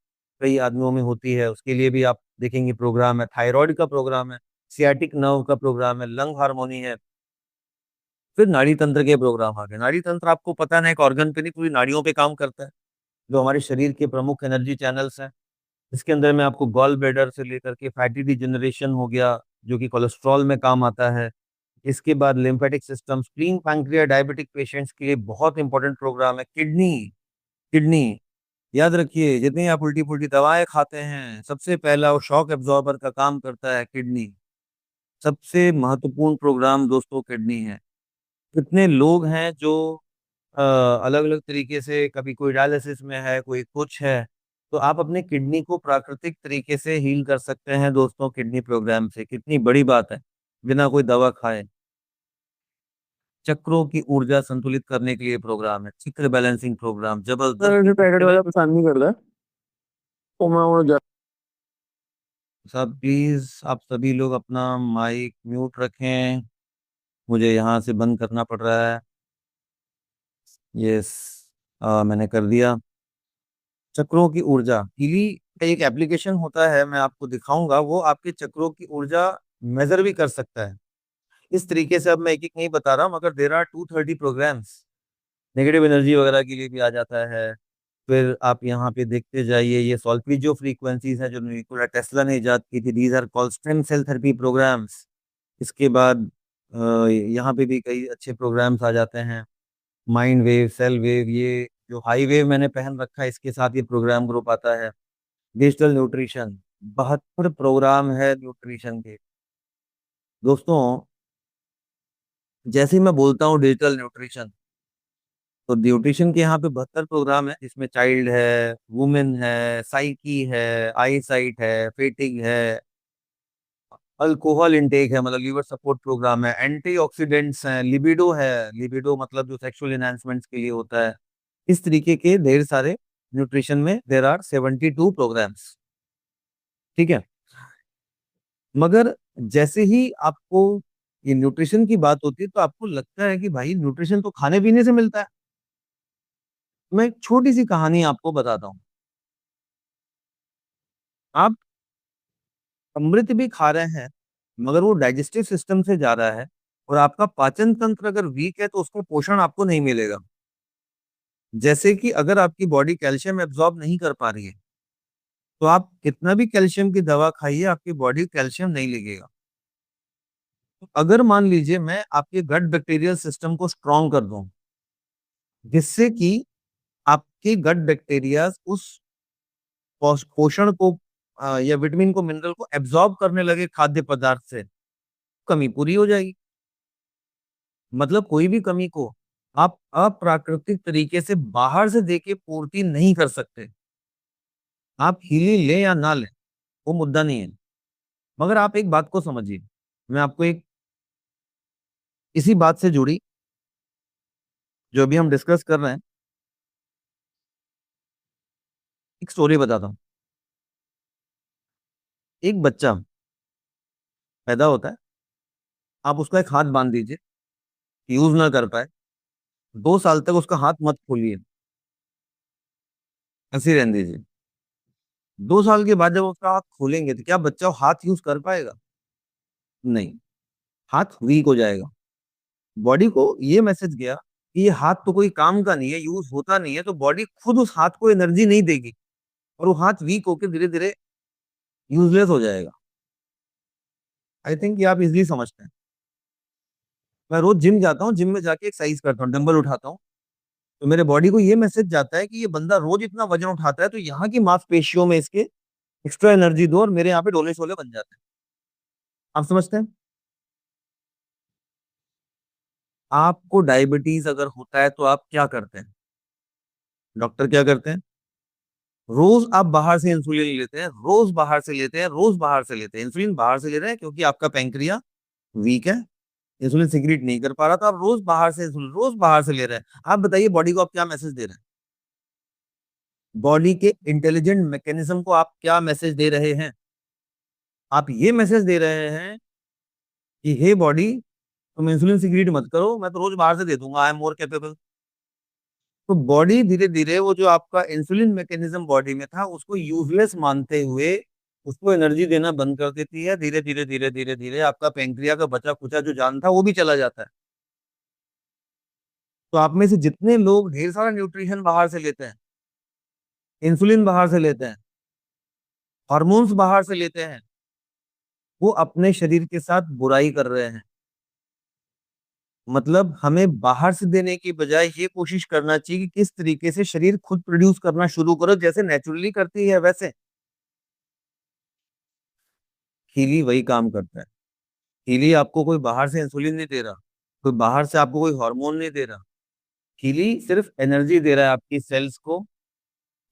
कई आदमियों में होती है, उसके लिए भी आप देखेंगे प्रोग्राम है। थायराइड का प्रोग्राम है, सियाटिक नर्व का प्रोग्राम है, लंग हार्मोनी है। फिर नाड़ी तंत्र के प्रोग्राम आ गए। नाड़ी तंत्र आपको पता है ना, एक ऑर्गन पे नहीं, पूरी नाड़ियों पे काम करता है, जो हमारे शरीर के प्रमुख एनर्जी चैनल्स हैं। इसके अंदर में आपको गॉल ब्लैडर से लेकर के फैटी डिजेनरेशन हो गया, जो कि कोलेस्ट्रॉल में काम आता है। इसके बाद lymphatic system, spleen, pancreas, diabetic patients के लिए बहुत इंपॉर्टेंट प्रोग्राम है। किडनी, किडनी याद रखिए, जितनी आप उल्टी पुल्टी दवाएं खाते हैं, सबसे पहला वो शॉक एब्जॉर्बर का काम करता है किडनी। सबसे महत्वपूर्ण प्रोग्राम दोस्तों किडनी है। कितने लोग हैं जो अलग अलग तरीके से, कभी कोई डायलिसिस में है, कोई कुछ है, तो आप अपने किडनी को प्राकृतिक तरीके से हील कर सकते हैं दोस्तों किडनी प्रोग्राम से। कितनी बड़ी बात है, बिना कोई दवा खाए। चक्रों की ऊर्जा संतुलित करने के लिए प्रोग्राम है, चक्र बैलेंसिंग प्रोग्राम जबरदस्त। पैकेट वाला पसंद नहीं करता तो मैं वो सब प्लीज आप सभी लोग अपना माइक म्यूट रखें, मुझे यहाँ से बंद करना पड़ रहा है। यस, मैंने कर दिया। चक्रों की ऊर्जा, कीली का एक एप्लीकेशन होता है, मैं आपको दिखाऊंगा, वो आपके चक्रों की ऊर्जा मेजर भी कर सकता है। इस तरीके से अब मैं एक एक नहीं बता रहा हूँ, मगर there are 230 programs. Negative energy वगैरह के लिए भी आ जाता है। फिर आप यहाँ पे देखते जाइए, ये सॉल्फिजो फ्रीक्वेंसीज हैं जो निकोला टेस्ला ने इजाद की थी, these are called stem cell therapy programs. इसके बाद यहाँ पे भी कई अच्छे प्रोग्राम्स आ जाते हैं। माइंड वेव, सेल वेव, ये जो हाई वेव मैंने पहन रखा है, इसके साथ ये प्रोग्राम ग्रुप आता है। डिजिटल न्यूट्रिशन, 72 प्रोग्राम है न्यूट्रिशन के दोस्तों। जैसे ही मैं बोलता हूँ डिजिटल न्यूट्रिशन, तो न्यूट्रिशन के यहाँ पे 72 प्रोग्राम है, जिसमें चाइल्ड है, वुमेन है, साइकी है, आई साइट है, फेटिंग है, अल्कोहल इंटेक है, मतलब लीवर सपोर्ट प्रोग्राम है, एंटीऑक्सीडेंट्स हैं, लिबिडो है, लिबिडो मतलब जो सेक्सुअल एनहांसमेंट्स के लिए होता है। इस तरीके के ढेर सारे न्यूट्रिशन में देर आर 72 प्रोग्राम्स। ठीक है, मगर जैसे ही आपको ये न्यूट्रिशन की बात होती है, तो आपको लगता है कि भाई न्यूट्रिशन तो खाने पीने से मिलता है। मैं एक छोटी सी कहानी आपको बताता हूँ। आप अमृत भी खा रहे हैं, मगर वो डाइजेस्टिव सिस्टम से जा रहा है, और आपका पाचन तंत्र अगर वीक है, तो उसका पोषण आपको नहीं मिलेगा। जैसे कि अगर आपकी बॉडी कैल्शियम एब्जॉर्ब नहीं कर पा रही है, तो आप कितना भी कैल्शियम की दवा खाइए, आपकी बॉडी कैल्शियम नहीं लेगेगा। तो अगर मान लीजिए मैं आपके गट बैक्टीरियल सिस्टम को स्ट्रॉन्ग कर दूं, जिससे कि आपके गट बैक्टीरिया उस पोषण को या विटामिन को, मिनरल को एब्जॉर्ब करने लगे खाद्य पदार्थ से, कमी पूरी हो जाएगी। मतलब कोई भी कमी को आप अप्राकृतिक तरीके से बाहर से देके पूर्ति नहीं कर सकते। आप हीली लें या ना लें, वो मुद्दा नहीं है। मगर आप एक बात को समझिए, मैं आपको एक इसी बात से जुड़ी, जो अभी हम डिस्कस कर रहे हैं, एक स्टोरी बताता हूँ। एक बच्चा पैदा होता है, आप उसका एक हाथ बांध दीजिए, यूज ना कर पाए, 2 साल तक उसका हाथ मत खोलिए, ऐसे ही रहने दीजिए। 2 साल के बाद जब उसका हाथ खोलेंगे, तो क्या बच्चा वो हाथ यूज कर पाएगा? नहीं, हाथ वीक हो जाएगा। बॉडी को ये मैसेज गया कि ये हाथ तो कोई काम का नहीं है, यूज होता नहीं है, तो बॉडी खुद उस हाथ को एनर्जी नहीं देगी, और वो हाथ वीक होकर धीरे धीरे यूजलेस हो जाएगा। आई थिंक ये आप इजिली समझते हैं। मैं रोज जिम जाता हूँ, जिम में जाके एक्सरसाइज करता हूँ, डंबल उठाता हूँ, तो मेरे बॉडी को ये मैसेज जाता है कि ये बंदा रोज इतना वजन उठाता है, तो यहाँ की मांसपेशियों में इसके एक्स्ट्रा एनर्जी दो, और मेरे यहाँ पे डोले शोले बन जाते हैं। आप समझते हैं? आपको डायबिटीज अगर होता है, तो आप क्या करते हैं? डॉक्टर क्या करते हैं? रोज आप बाहर से इंसुलिन लेते हैं, रोज बाहर से लेते हैं, रोज बाहर से लेते हैं। इंसुलिन बाहर से ले रहे हैं क्योंकि आपका पैंक्रिया वीक है, इंसुलिन सिक्रीट नहीं कर पा रहा, तो आप रोज बाहर से इंसुलिन रोज बाहर से ले रहे हैं। आप बताइए बॉडी को आप क्या मैसेज दे रहे हैं? बॉडी के इंटेलिजेंट मैकेनिज्म को आप क्या मैसेज दे रहे हैं? आप ये मैसेज दे रहे हैं कि हे बॉडी, तुम इंसुलिन सिक्रीट मत करो, मैं तो रोज बाहर से दे दूंगा, आई एम मोर कैपेबल। तो बॉडी धीरे धीरे वो जो आपका इंसुलिन मैकेनिज्म बॉडी में था, उसको यूजलेस मानते हुए उसको एनर्जी देना बंद कर देती है। धीरे धीरे धीरे धीरे धीरे आपका पेंक्रिया का बचा खुचा जो जान था, वो भी चला जाता है। तो आप में से जितने लोग ढेर सारा न्यूट्रिशन बाहर से लेते हैं, इंसुलिन बाहर से लेते हैं, हार्मोन्स बाहर से लेते हैं, वो अपने शरीर के साथ बुराई कर रहे हैं। मतलब हमें बाहर से देने की बजाय ये कोशिश करना चाहिए कि किस तरीके से शरीर खुद प्रोड्यूस करना शुरू करो, जैसे नेचुरली करती है वैसे। हीली वही काम करता है। हीली आपको कोई बाहर से इंसुलिन नहीं दे रहा, कोई बाहर से आपको कोई हार्मोन नहीं दे रहा। हीली सिर्फ एनर्जी दे रहा है आपकी सेल्स को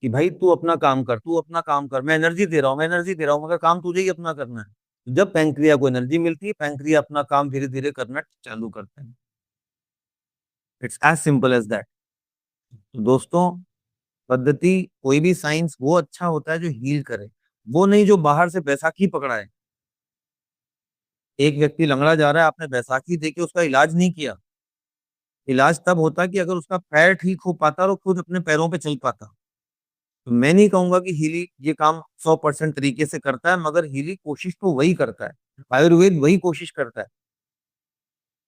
कि भाई तू अपना काम कर, तू अपना काम कर, मैं एनर्जी दे रहा हूँ, मैं एनर्जी दे रहा हूँ, मगर काम तुझे ही अपना करना है। जब पैंक्रिया को एनर्जी मिलती है, पैंक्रिया अपना काम धीरे धीरे करना चालू करता है। It's as simple as that. तो दोस्तों, पद्धति, कोई भी साइंस वो अच्छा होता है जो हील करे, वो नहीं जो बाहर से बैसाखी पकड़ाए। एक व्यक्ति लंगड़ा जा रहा है, आपने बैसाखी देके उसका इलाज नहीं किया। इलाज तब होता कि अगर उसका पैर ठीक हो पाता और वो खुद अपने पैरों पे चल पाता। तो मैं नहीं कहूंगा कि हीली ये काम 100% तरीके से करता है, मगर हीली कोशिश तो वही करता है, आयुर्वेद वही कोशिश करता है।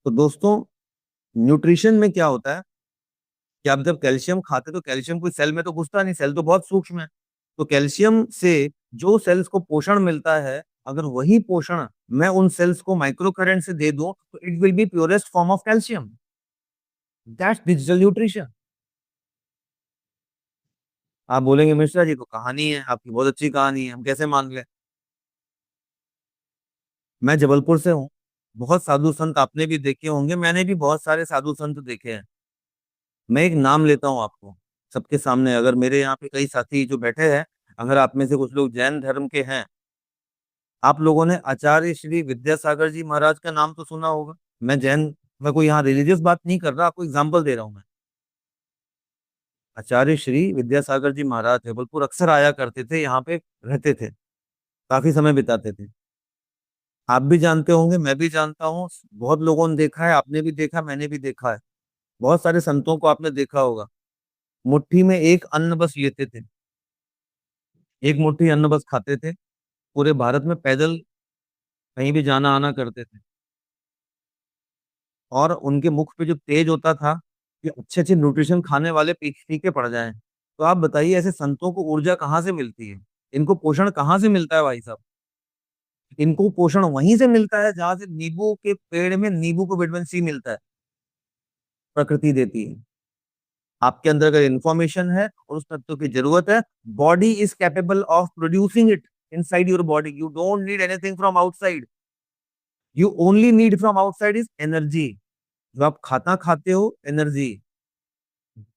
तो दोस्तों, न्यूट्रिशन में क्या होता है कि आप जब कैल्शियम खाते तो कैल्शियम कोई सेल में तो घुसता नहीं, सेल तो बहुत सूक्ष्म है। तो कैल्शियम से जो सेल्स को पोषण मिलता है, अगर वही पोषण मैं उन सेल्स को माइक्रो करंट से दे दूं, तो it will be purest form of calcium. That's digital nutrition. आप बोलेंगे मिश्रा जी तो कहानी है, आपकी बहुत अच्छी कहानी है, हम कैसे मान लें। मैं जबलपुर से हूँ। बहुत साधु संत आपने भी देखे होंगे, मैंने भी बहुत सारे साधु संत देखे हैं। मैं एक नाम लेता हूँ आपको सबके सामने, अगर मेरे यहाँ पे कई साथी जो बैठे हैं, अगर आप में से कुछ लोग जैन धर्म के हैं, आप लोगों ने आचार्य श्री विद्यासागर जी महाराज का नाम तो सुना होगा। मैं कोई यहाँ रिलीजियस बात नहीं कर रहा, आपको एग्जाम्पल दे रहा हूँ मैं। आचार्य श्री विद्यासागर जी महाराज जबलपुर अक्सर आया करते थे, यहाँ पे रहते थे, काफी समय बिताते थे। आप भी जानते होंगे, मैं भी जानता हूँ, बहुत लोगों ने देखा है, आपने भी देखा, मैंने भी देखा है। बहुत सारे संतों को आपने देखा होगा, मुट्ठी में एक अन्न बस लेते थे, एक मुट्ठी अन्न बस खाते थे, पूरे भारत में पैदल कहीं भी जाना आना करते थे। और उनके मुख पे जो तेज होता था कि अच्छे अच्छे न्यूट्रिशन खाने वाले फीके पड़ जाएं। तो आप बताइए, ऐसे संतों को ऊर्जा कहाँ से मिलती है, इनको पोषण कहाँ से मिलता है भाई साहब। इनको पोषण वहीं से मिलता है जहां से नींबू के पेड़ में नींबू को विटामिन सी मिलता है, प्रकृति देती है। आपके अंदर अगर इंफॉर्मेशन है और उस तत्व की जरूरत है, body is capable of producing it inside your body. You don't need anything from outside. You only need from outside is energy. जो आप खाता खाते हो, एनर्जी।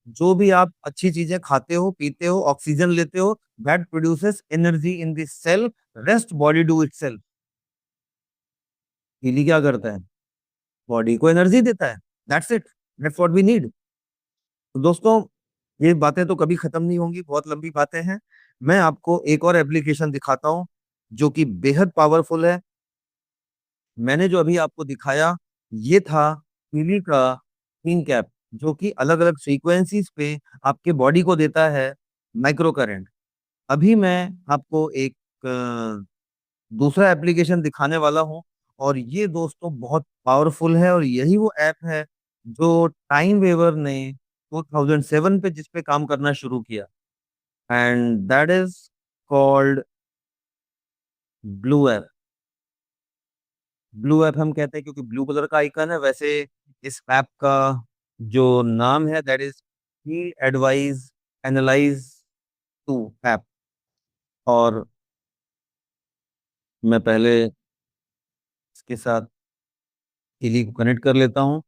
जो भी आप अच्छी चीजें खाते हो, पीते हो, ऑक्सीजन लेते हो, that produces energy in this cell. Rest body do itself. हीली क्या करता है, बॉडी को एनर्जी देता है। That's it, that's what we need. तो दोस्तों, ये बातें तो कभी खत्म नहीं होंगी, बहुत लंबी बातें हैं। मैं आपको एक और एप्लीकेशन दिखाता हूँ जो कि बेहद पावरफुल है। मैंने जो अभी आपको दिखाया, ये था पीली का किंग कैप, जो कि अलग अलग फ्रीक्वेंसीज पे आपके बॉडी को देता है माइक्रो करंट। अभी मैं आपको एक दूसरा एप्लीकेशन दिखाने वाला हूँ, और ये दोस्तों बहुत पावरफुल है, और यही वो ऐप है जो टाइम वेवर ने 2007 पे जिस पे काम करना शुरू किया, and that is called blue app. Blue app हम कहते हैं क्योंकि ब्लू कलर का आइकन है, वैसे इस ऐप का जो नाम है that is he advise analyse to app. और मैं पहले इसके साथ हिली को कनेक्ट कर लेता हूँ।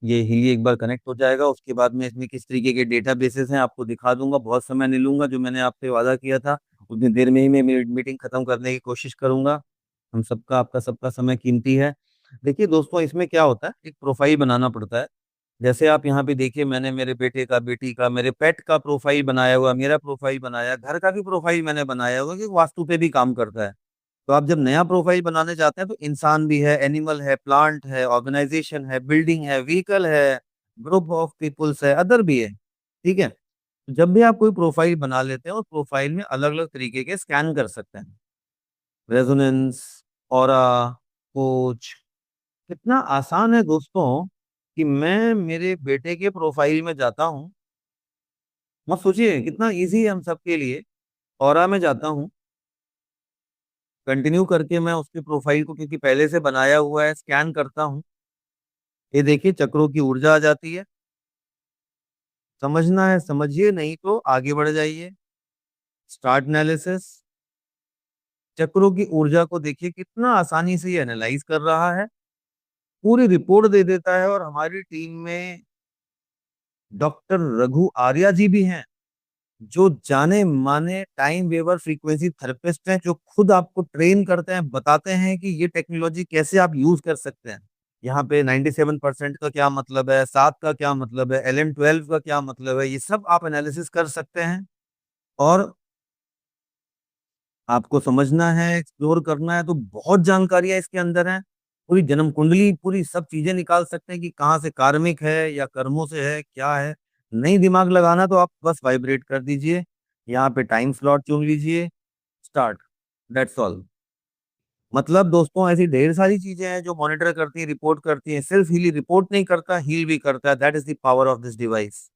ये हिली एक बार कनेक्ट हो जाएगा, उसके बाद में इसमें किस तरीके के डेटा बेसिस हैं आपको दिखा दूंगा। बहुत समय नहीं लूंगा, जो मैंने आपसे वादा किया था उतनी देर में ही मैं मीटिंग खत्म करने की कोशिश करूंगा। हम सबका, आपका सबका समय कीमती है। देखिए दोस्तों, इसमें क्या होता है, एक प्रोफाइल बनाना पड़ता है। जैसे आप यहाँ पे देखिए, मैंने मेरे बेटे का, बेटी का, मेरे पेट का प्रोफाइल बनाया हुआ, मेरा प्रोफाइल बनाया, घर का भी प्रोफाइल मैंने बनाया हुआ, कि वास्तु पे भी काम करता है। तो आप जब नया प्रोफाइल बनाने जाते हैं तो इंसान भी है, एनिमल है, प्लांट है, ऑर्गेनाइजेशन है, बिल्डिंग है, व्हीकल है, ग्रुप ऑफ पीपुल्स है, अदर भी है। ठीक है। तो जब भी आप कोई प्रोफाइल बना लेते हैं, उस प्रोफाइल में अलग अलग तरीके के स्कैन कर सकते हैं। Resonance, aura, coach. कितना आसान है दोस्तों कि मैं मेरे बेटे के प्रोफाइल में जाता हूँ। मत सोचिए, कितना इजी है हम सबके लिए। ऑरा में जाता हूँ, कंटिन्यू करके मैं उसके प्रोफाइल को, क्योंकि पहले से बनाया हुआ है, स्कैन करता हूँ। ये देखिए चक्रों की ऊर्जा आ जाती है। समझना है समझिए, नहीं तो आगे बढ़ जाइए। Start analysis. चक्रों की ऊर्जा को देखिए कितना आसानी से ये एनालाइज कर रहा है, पूरी रिपोर्ट दे देता है। और हमारी टीम में डॉक्टर रघु आर्या जी भी हैं, जो जाने माने टाइम वेवर फ्रीक्वेंसी थेरेपिस्ट हैं, जो खुद आपको ट्रेन करते हैं, बताते हैं कि ये टेक्नोलॉजी कैसे आप यूज कर सकते हैं। यहाँ पे 97% का क्या मतलब है, 7 का क्या मतलब है, LM12 का क्या मतलब है, ये सब आप एनालिसिस कर सकते हैं। और आपको समझना है, एक्सप्लोर करना है, तो बहुत जानकारियां इसके अंदर हैं। पूरी जन्म कुंडली, पूरी सब चीजें निकाल सकते हैं कि कहाँ से कार्मिक है या कर्मों से है, क्या है। नहीं दिमाग लगाना तो आप बस वाइब्रेट कर दीजिए, यहाँ पे टाइम स्लॉट चुन लीजिए, स्टार्ट, दैट्स ऑल। मतलब दोस्तों ऐसी ढेर सारी चीजें हैं जो मॉनिटर करती हैं, रिपोर्ट करती हैं। सिर्फ हील रिपोर्ट नहीं करता, हील भी करता है। That is the power of this device.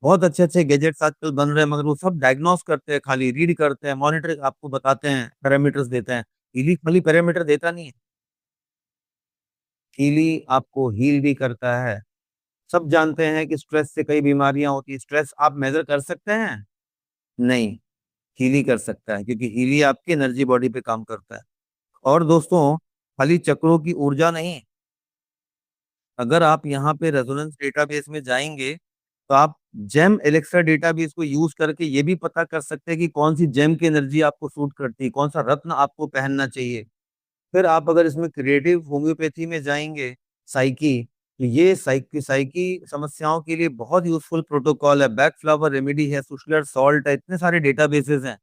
बहुत अच्छे अच्छे गैजेट्स आजकल बन रहे हैं, मगर वो सब डायग्नोस करते हैं, खाली रीड करते हैं, मॉनिटर आपको बताते हैं, पैरामीटर्स देते हैं। हीली खाली पैरामीटर देता नहीं है, हीली आपको हील भी करता है। सब जानते हैं कि स्ट्रेस से कई बीमारियां होती है। स्ट्रेस आप मेजर कर सकते हैं? नहीं, हीली कर सकता है, क्योंकि हीली आपकी एनर्जी बॉडी पे काम करता है। और दोस्तों, खाली चक्रों की ऊर्जा नहीं, अगर आप यहाँ पे रेजोनेंस डेटाबेस में जाएंगे तो आप जेम एलेक्सा डेटाबेस को यूज करके ये भी पता कर सकते हैं कि कौन सी जेम की एनर्जी आपको सूट करती है, कौन सा रत्न आपको पहनना चाहिए। फिर आप अगर इसमें क्रिएटिव होम्योपैथी में जाएंगे, साइकी, तो ये साइकी साइकी समस्याओं के लिए बहुत यूजफुल प्रोटोकॉल है। बैक फ्लावर रेमेडी है, सुशलर सॉल्ट है, इतने सारे डेटाबेसेस हैं।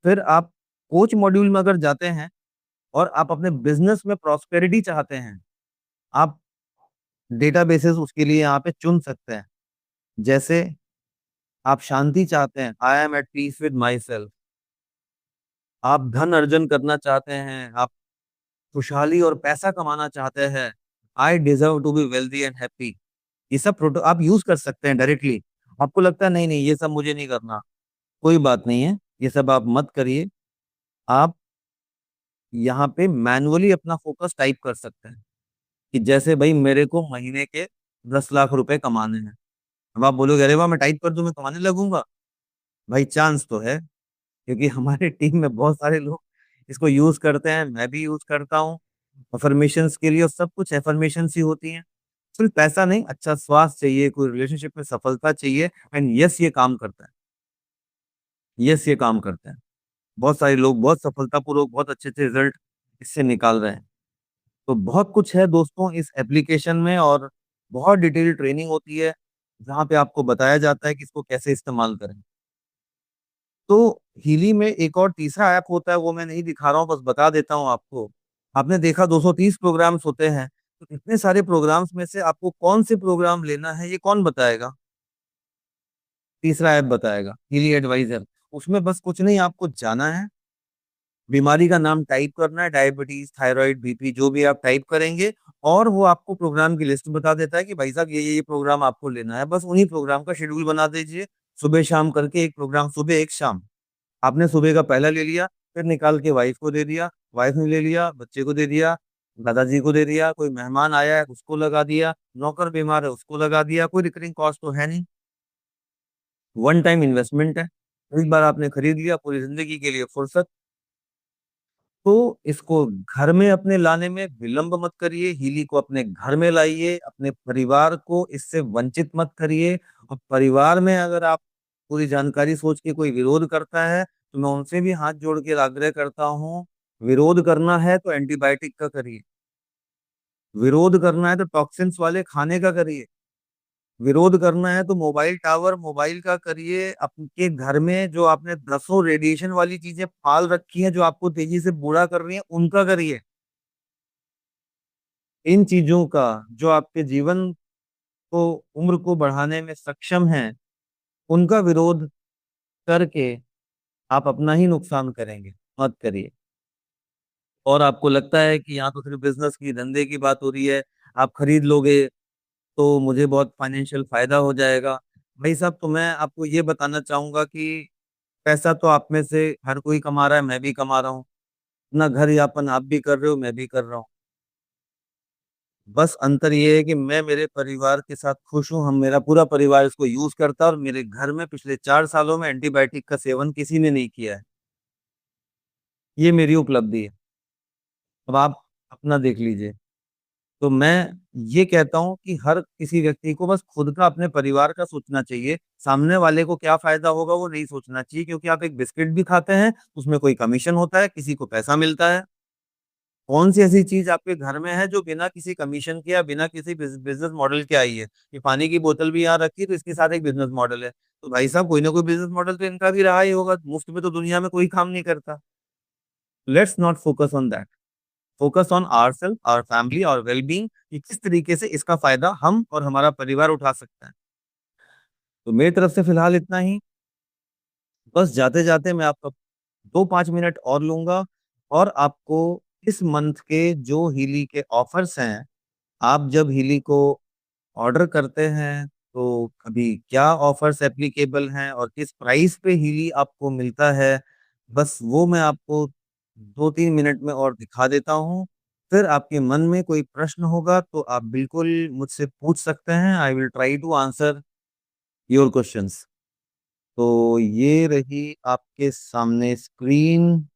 फिर आप कोच मॉड्यूल में अगर जाते हैं और आप अपने बिजनेस में प्रॉस्पेरिटी चाहते हैं, आप डेटाबेसेस उसके लिए यहाँ पे चुन सकते हैं। जैसे आप शांति चाहते हैं, I am at peace with myself. आप धन अर्जन करना चाहते हैं, आप खुशहाली और पैसा कमाना चाहते हैं, I deserve to be wealthy and happy. ये सब प्रोटो आप यूज कर सकते हैं डायरेक्टली। आपको लगता है नहीं नहीं ये सब मुझे नहीं करना, कोई बात नहीं है, ये सब आप मत करिए। आप यहाँ पे मैनुअली अपना फोकस टाइप कर सकते हैं कि जैसे भाई मेरे को महीने के 10 लाख रुपए कमाने हैं। अब आप बोलोगे अरे वाह, मैं टाइप कर दूं मैं कमाने लगूंगा। भाई चांस तो है, क्योंकि हमारे टीम में बहुत सारे लोग इसको यूज करते हैं, मैं भी यूज करता हूँ अफर्मेशंस के लिए। और सब कुछ एफर्मेशन ही होती हैं। सिर्फ पैसा नहीं, अच्छा स्वास्थ्य चाहिए, कोई रिलेशनशिप में सफलता चाहिए, एंड यस ये काम करता है। यस ये काम करता है। बहुत सारे लोग बहुत सफलतापूर्वक बहुत अच्छे अच्छे रिजल्ट इससे निकाल रहे हैं। तो बहुत कुछ है दोस्तों इस एप्लीकेशन में, और बहुत डिटेल ट्रेनिंग होती है जहाँ पे आपको बताया जाता है कि इसको कैसे इस्तेमाल करें। तो हीली में एक और तीसरा ऐप होता है, वो मैं नहीं दिखा रहा हूँ, बस बता देता हूँ आपको। आपने देखा 230 प्रोग्राम्स होते हैं, तो इतने सारे प्रोग्राम्स में से आपको कौन से प्रोग्राम लेना है ये कौन बताएगा? तीसरा ऐप बताएगा, हीली एडवाइजर। उसमें बस कुछ नहीं, आपको जाना है, बीमारी का नाम टाइप करना है, डायबिटीज, थायराइड, बीपी, जो भी आप टाइप करेंगे, और वो आपको प्रोग्राम की लिस्ट बता देता है कि भाई साहब ये प्रोग्राम आपको लेना है। बस उन्हीं प्रोग्राम का शेड्यूल बना दीजिए, सुबह शाम करके एक प्रोग्राम, सुबह एक शाम। आपने सुबह का पहला ले लिया, फिर निकाल के वाइफ को दे दिया, वाइफ ने ले लिया, बच्चे को दे दिया, दादाजी को दे दिया, कोई मेहमान आया है उसको लगा दिया, नौकर बीमार है उसको लगा दिया। कोई रिकरिंग कॉस्ट तो है नहीं, वन टाइम इन्वेस्टमेंट है। एक बार आपने खरीद लिया, पूरी जिंदगी के लिए फुर्सत। तो इसको घर में अपने लाने में विलंब मत करिए, हीली को अपने घर में लाइए, अपने परिवार को इससे वंचित मत करिए। और परिवार में अगर आप पूरी जानकारी सोच के कोई विरोध करता है, तो मैं उनसे भी हाथ जोड़ के आग्रह करता हूँ, विरोध करना है तो एंटीबायोटिक का करिए, विरोध करना है तो टॉक्सिन्स वाले खाने का करिए, विरोध करना है तो मोबाइल टावर मोबाइल का करिए। आपके घर में जो आपने दसों रेडिएशन वाली चीजें पाल रखी हैं, जो आपको तेजी से बूढ़ा कर रही हैं, उनका करिए। इन चीजों का जो आपके जीवन को, उम्र को बढ़ाने में सक्षम है, उनका विरोध करके आप अपना ही नुकसान करेंगे, मत करिए। और आपको लगता है कि यहाँ तो सिर्फ बिजनेस की, धंधे की बात हो रही है, आप खरीद लोगे तो मुझे बहुत फाइनेंशियल फायदा हो जाएगा। भाई साहब, तो मैं आपको ये बताना चाहूंगा कि पैसा तो आप में से हर कोई कमा रहा है, मैं भी कमा रहा हूँ। अपना घर यापन आप भी कर रहे हो, मैं भी कर रहा हूँ। बस अंतर ये है कि मैं मेरे परिवार के साथ खुश हूँ, हम मेरा पूरा परिवार इसको यूज करता है, और मेरे घर में पिछले 4 सालों में एंटीबायोटिक का सेवन किसी ने नहीं किया है। ये मेरी उपलब्धि है। अब आप अपना देख लीजिए। तो मैं ये कहता हूँ कि हर किसी व्यक्ति को बस खुद का, अपने परिवार का सोचना चाहिए। सामने वाले को क्या फायदा होगा वो नहीं सोचना चाहिए, क्योंकि आप एक बिस्किट भी खाते हैं, उसमें कोई कमीशन होता है, किसी को पैसा मिलता है। कौन सी ऐसी चीज आपके घर में है जो बिना किसी कमीशन के या बिना किसी बिजनेस मॉडल के आई है? ये पानी की बोतल भी यहाँ रखी, तो इसके साथ एक बिजनेस मॉडल है। तो भाई साहब, कोई ना कोई बिजनेस मॉडल तो इनका भी रहा ही होगा, मुफ्त में तो दुनिया में कोई काम नहीं करता। Let's not focus on that, focus on our self, our family और वेलबींग, कि किस तरीके से इसका फायदा हम और हमारा परिवार उठा सकते हैं। तो मेरी तरफ से फिलहाल इतना ही। बस जाते जाते मैं आपका 2-5 मिनट और लूंगा, और आपको इस मंथ के जो हीली के ऑफर्स हैं, आप जब हीली को ऑर्डर करते हैं तो अभी क्या ऑफर्स एप्लीकेबल हैं और किस प्राइस पे हीली आपको मिलता है, बस वो मैं आपको 2-3 मिनट में और दिखा देता हूँ। फिर आपके मन में कोई प्रश्न होगा तो आप बिल्कुल मुझसे पूछ सकते हैं। I will try to answer your questions. तो ये रही आपके सामने स्क्रीन।